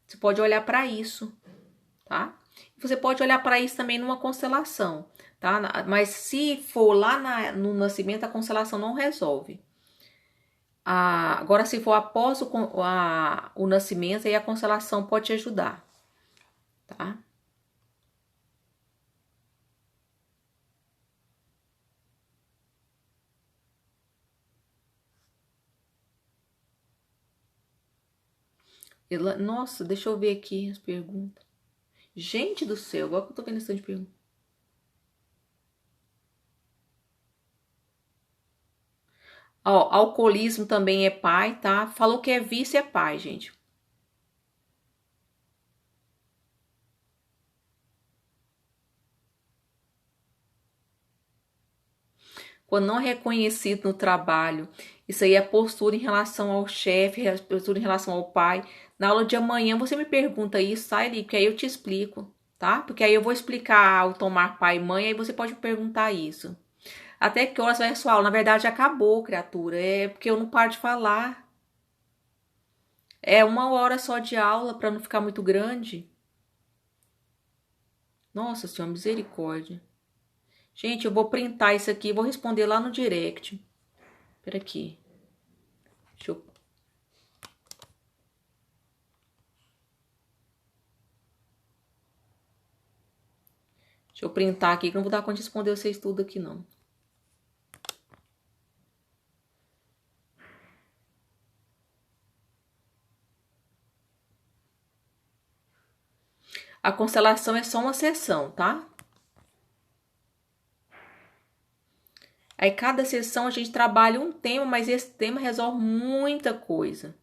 Você pode olhar para isso, tá? Você pode olhar para isso também numa constelação, tá? Mas se for lá no nascimento, a constelação não resolve. Agora, se for após o nascimento, aí a constelação pode te ajudar, tá? Nossa, deixa eu ver aqui as perguntas. Gente do céu, agora que eu tô vendo essa de pergunta. Ó, alcoolismo também é pai, tá? Falou que é vício, é pai, gente. Quando não é reconhecido no trabalho, isso aí é postura em relação ao chefe, postura em relação ao pai. Na aula de amanhã você me pergunta isso, tá, Eli? Porque aí eu te explico, tá? Porque aí eu vou explicar o tomar pai e mãe, aí você pode me perguntar isso. Até que horas vai a sua aula? Na verdade, acabou, criatura. É porque eu não paro de falar. É 1 hora só de aula para não ficar muito grande. Nossa Senhora, misericórdia. Gente, eu vou printar isso aqui e vou responder lá no direct. Pera aqui. Deixa eu... Deixa eu printar aqui, que eu não vou dar conta de responder vocês tudo aqui, não. A constelação é só uma sessão, tá? Aí cada sessão a gente trabalha um tema, mas esse tema resolve muita coisa.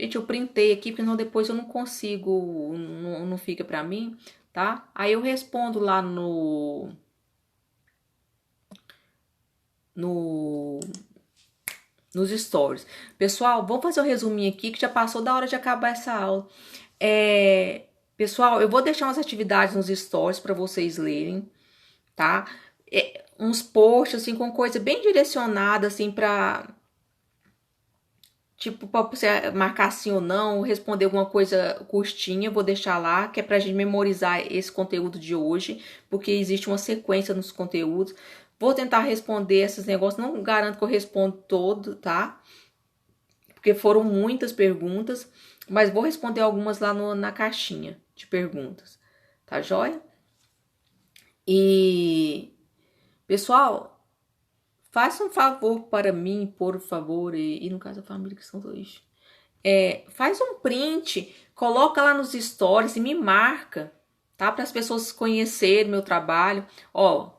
Gente, eu printei aqui, porque senão depois eu não consigo, não fica pra mim, tá? Aí eu respondo lá nos stories. Pessoal, vamos fazer um resuminho aqui, que já passou da hora de acabar essa aula. Pessoal, eu vou deixar umas atividades nos stories para vocês lerem, tá? Uns posts, assim, com coisa bem direcionada, assim, pra... Tipo, pra você marcar sim ou não, responder alguma coisa curtinha, vou deixar lá, que é pra gente memorizar esse conteúdo de hoje, porque existe uma sequência nos conteúdos. Vou tentar responder esses negócios, não garanto que eu respondo todo, tá? Porque foram muitas perguntas, mas vou responder algumas lá na caixinha de perguntas, tá joia? E, pessoal, faça um favor para mim, por favor, e no caso a família que são dois. Faz um print, coloca lá nos stories e me marca, tá? Para as pessoas conhecerem meu trabalho. Ó,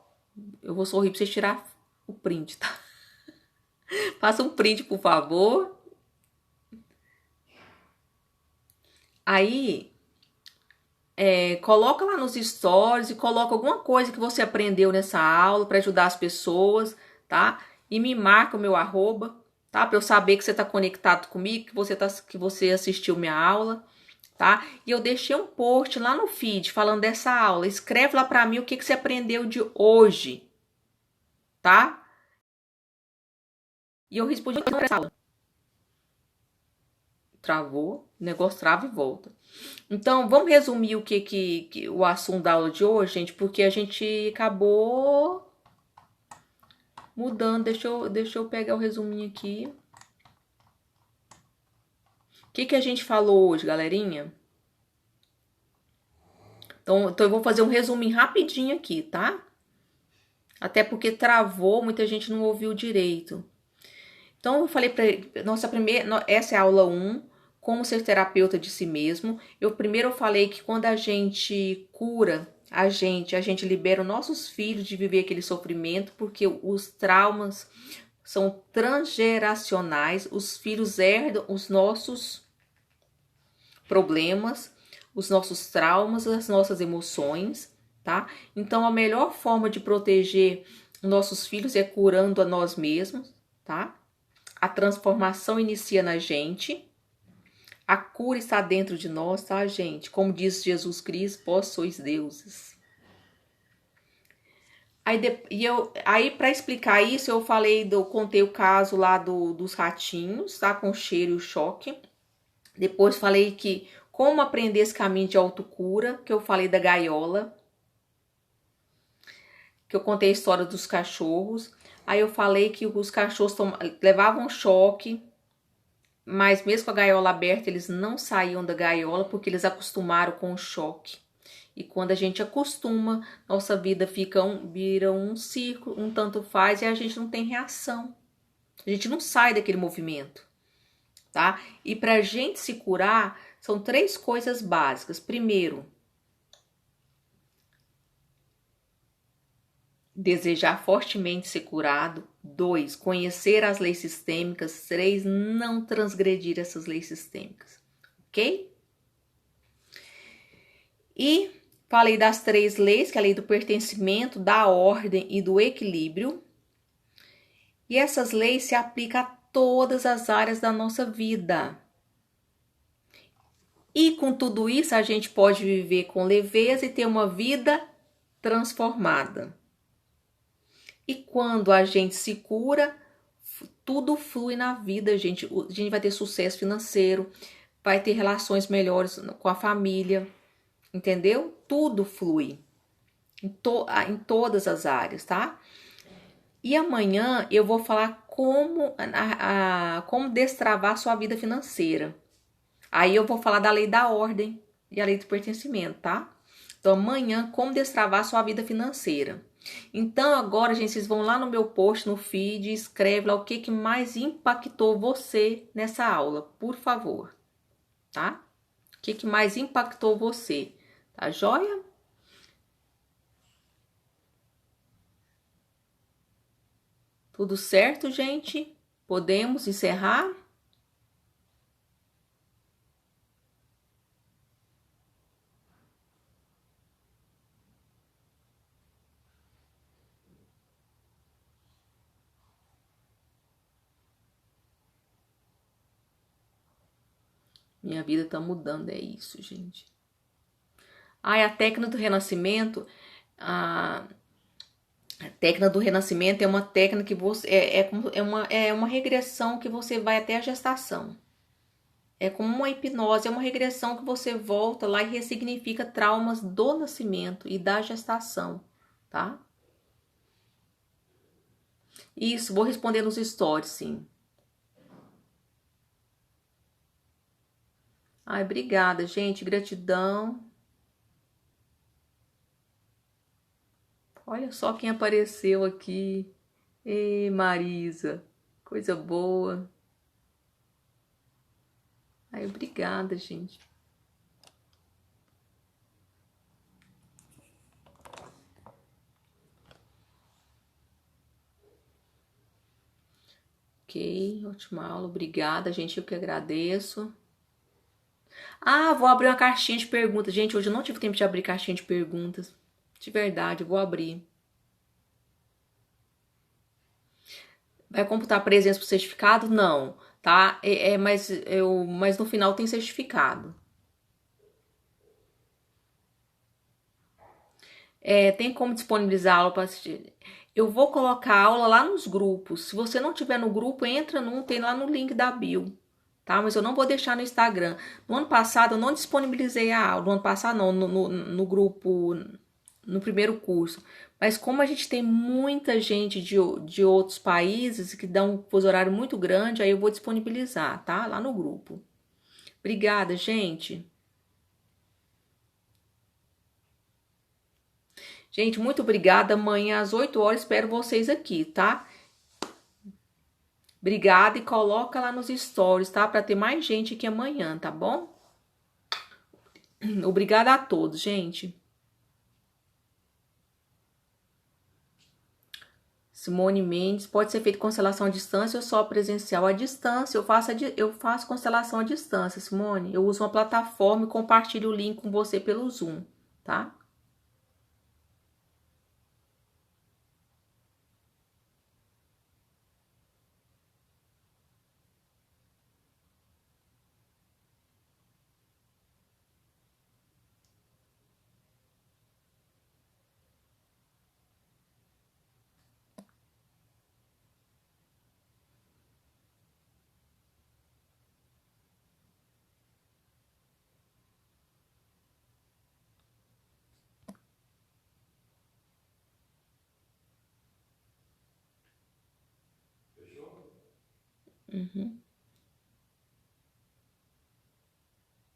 eu vou sorrir para vocês tirar o print, tá? Faça um print, por favor. Aí, coloca lá nos stories e coloca alguma coisa que você aprendeu nessa aula para ajudar as pessoas, tá? E me marca o meu arroba, tá? Para eu saber que você está conectado comigo, que você assistiu minha aula, tá? E eu deixei um post lá no feed falando dessa aula. Escreve lá para mim o que você aprendeu de hoje, tá? E eu respondi essa aula. Travou, o negócio trava e volta. Então, vamos resumir o que o assunto da aula de hoje, gente, porque a gente acabou mudando. Deixa eu pegar o resuminho aqui. O que a gente falou hoje, galerinha? Então eu vou fazer um resuminho rapidinho aqui, tá? Até porque travou, muita gente não ouviu direito. Então, eu falei para essa é a aula 1, como ser terapeuta de si mesmo. Eu falei que quando a gente cura a gente libera os nossos filhos de viver aquele sofrimento, porque os traumas são transgeracionais, os filhos herdam os nossos problemas, os nossos traumas, as nossas emoções, tá? Então, a melhor forma de proteger nossos filhos é curando a nós mesmos, tá? A transformação inicia na gente. A cura está dentro de nós, tá, gente? Como diz Jesus Cristo, vós sois deuses. Aí para explicar isso, contei o caso lá dos ratinhos, tá? Com o cheiro e o choque. Depois falei que como aprender esse caminho de autocura, que eu falei da gaiola. Que eu contei a história dos cachorros. Aí eu falei que os cachorros levavam choque, mas mesmo com a gaiola aberta, eles não saíam da gaiola porque eles acostumaram com o choque. E quando a gente acostuma, nossa vida vira um círculo, um tanto faz, e a gente não tem reação. A gente não sai daquele movimento, tá? E pra gente se curar, são 3 coisas básicas. Primeiro, desejar fortemente ser curado. 2, conhecer as leis sistêmicas. 3, não transgredir essas leis sistêmicas. Ok? E falei das 3 leis, que é a lei do pertencimento, da ordem e do equilíbrio. E essas leis se aplicam a todas as áreas da nossa vida. E com tudo isso, a gente pode viver com leveza e ter uma vida transformada. E quando a gente se cura, tudo flui na vida, gente. A gente vai ter sucesso financeiro, vai ter relações melhores com a família, entendeu? Tudo flui. em todas as áreas, tá? E amanhã eu vou falar como destravar sua vida financeira. Aí eu vou falar da lei da ordem e a lei do pertencimento, tá? Então amanhã, como destravar sua vida financeira. Então agora, gente, vocês vão lá no meu post, no feed, e escreve lá o que mais impactou você nessa aula, por favor, tá? O que mais impactou você, tá joia? Tudo certo, gente? Podemos encerrar? Minha vida tá mudando, é isso, gente. Ah, e a técnica do renascimento, a técnica do renascimento é uma técnica que você é uma regressão que você vai até a gestação. É como uma hipnose, é uma regressão que você volta lá e ressignifica traumas do nascimento e da gestação, tá? Isso, vou responder nos stories, sim. Ai, obrigada, gente, gratidão. Olha só quem apareceu aqui. Ei, Marisa, coisa boa. Ai, obrigada, gente. Ok, ótima aula, obrigada, gente, eu que agradeço. Ah, vou abrir uma caixinha de perguntas. Gente, hoje eu não tive tempo de abrir caixinha de perguntas. De verdade, eu vou abrir. Vai computar presença pro certificado? Não, tá? Mas no final tem certificado. Tem como disponibilizar a aula para assistir? Eu vou colocar a aula lá nos grupos. Se você não tiver no grupo, entra num, tem lá no link da bio, tá? Mas eu não vou deixar no Instagram. No ano passado eu não disponibilizei a aula. No ano passado não, no grupo, no primeiro curso. Mas como a gente tem muita gente de outros países que dão um fuso horário muito grande, aí eu vou disponibilizar, tá? Lá no grupo. Obrigada, gente. Gente, muito obrigada. Amanhã às 8 horas espero vocês aqui, tá? Obrigada e coloca lá nos stories, tá? Para ter mais gente aqui amanhã, tá bom? Obrigada a todos, gente. Simone Mendes, pode ser feito constelação à distância ou só presencial? À distância, eu faço constelação à distância, Simone. Eu uso uma plataforma e compartilho o link com você pelo Zoom, tá? Uhum.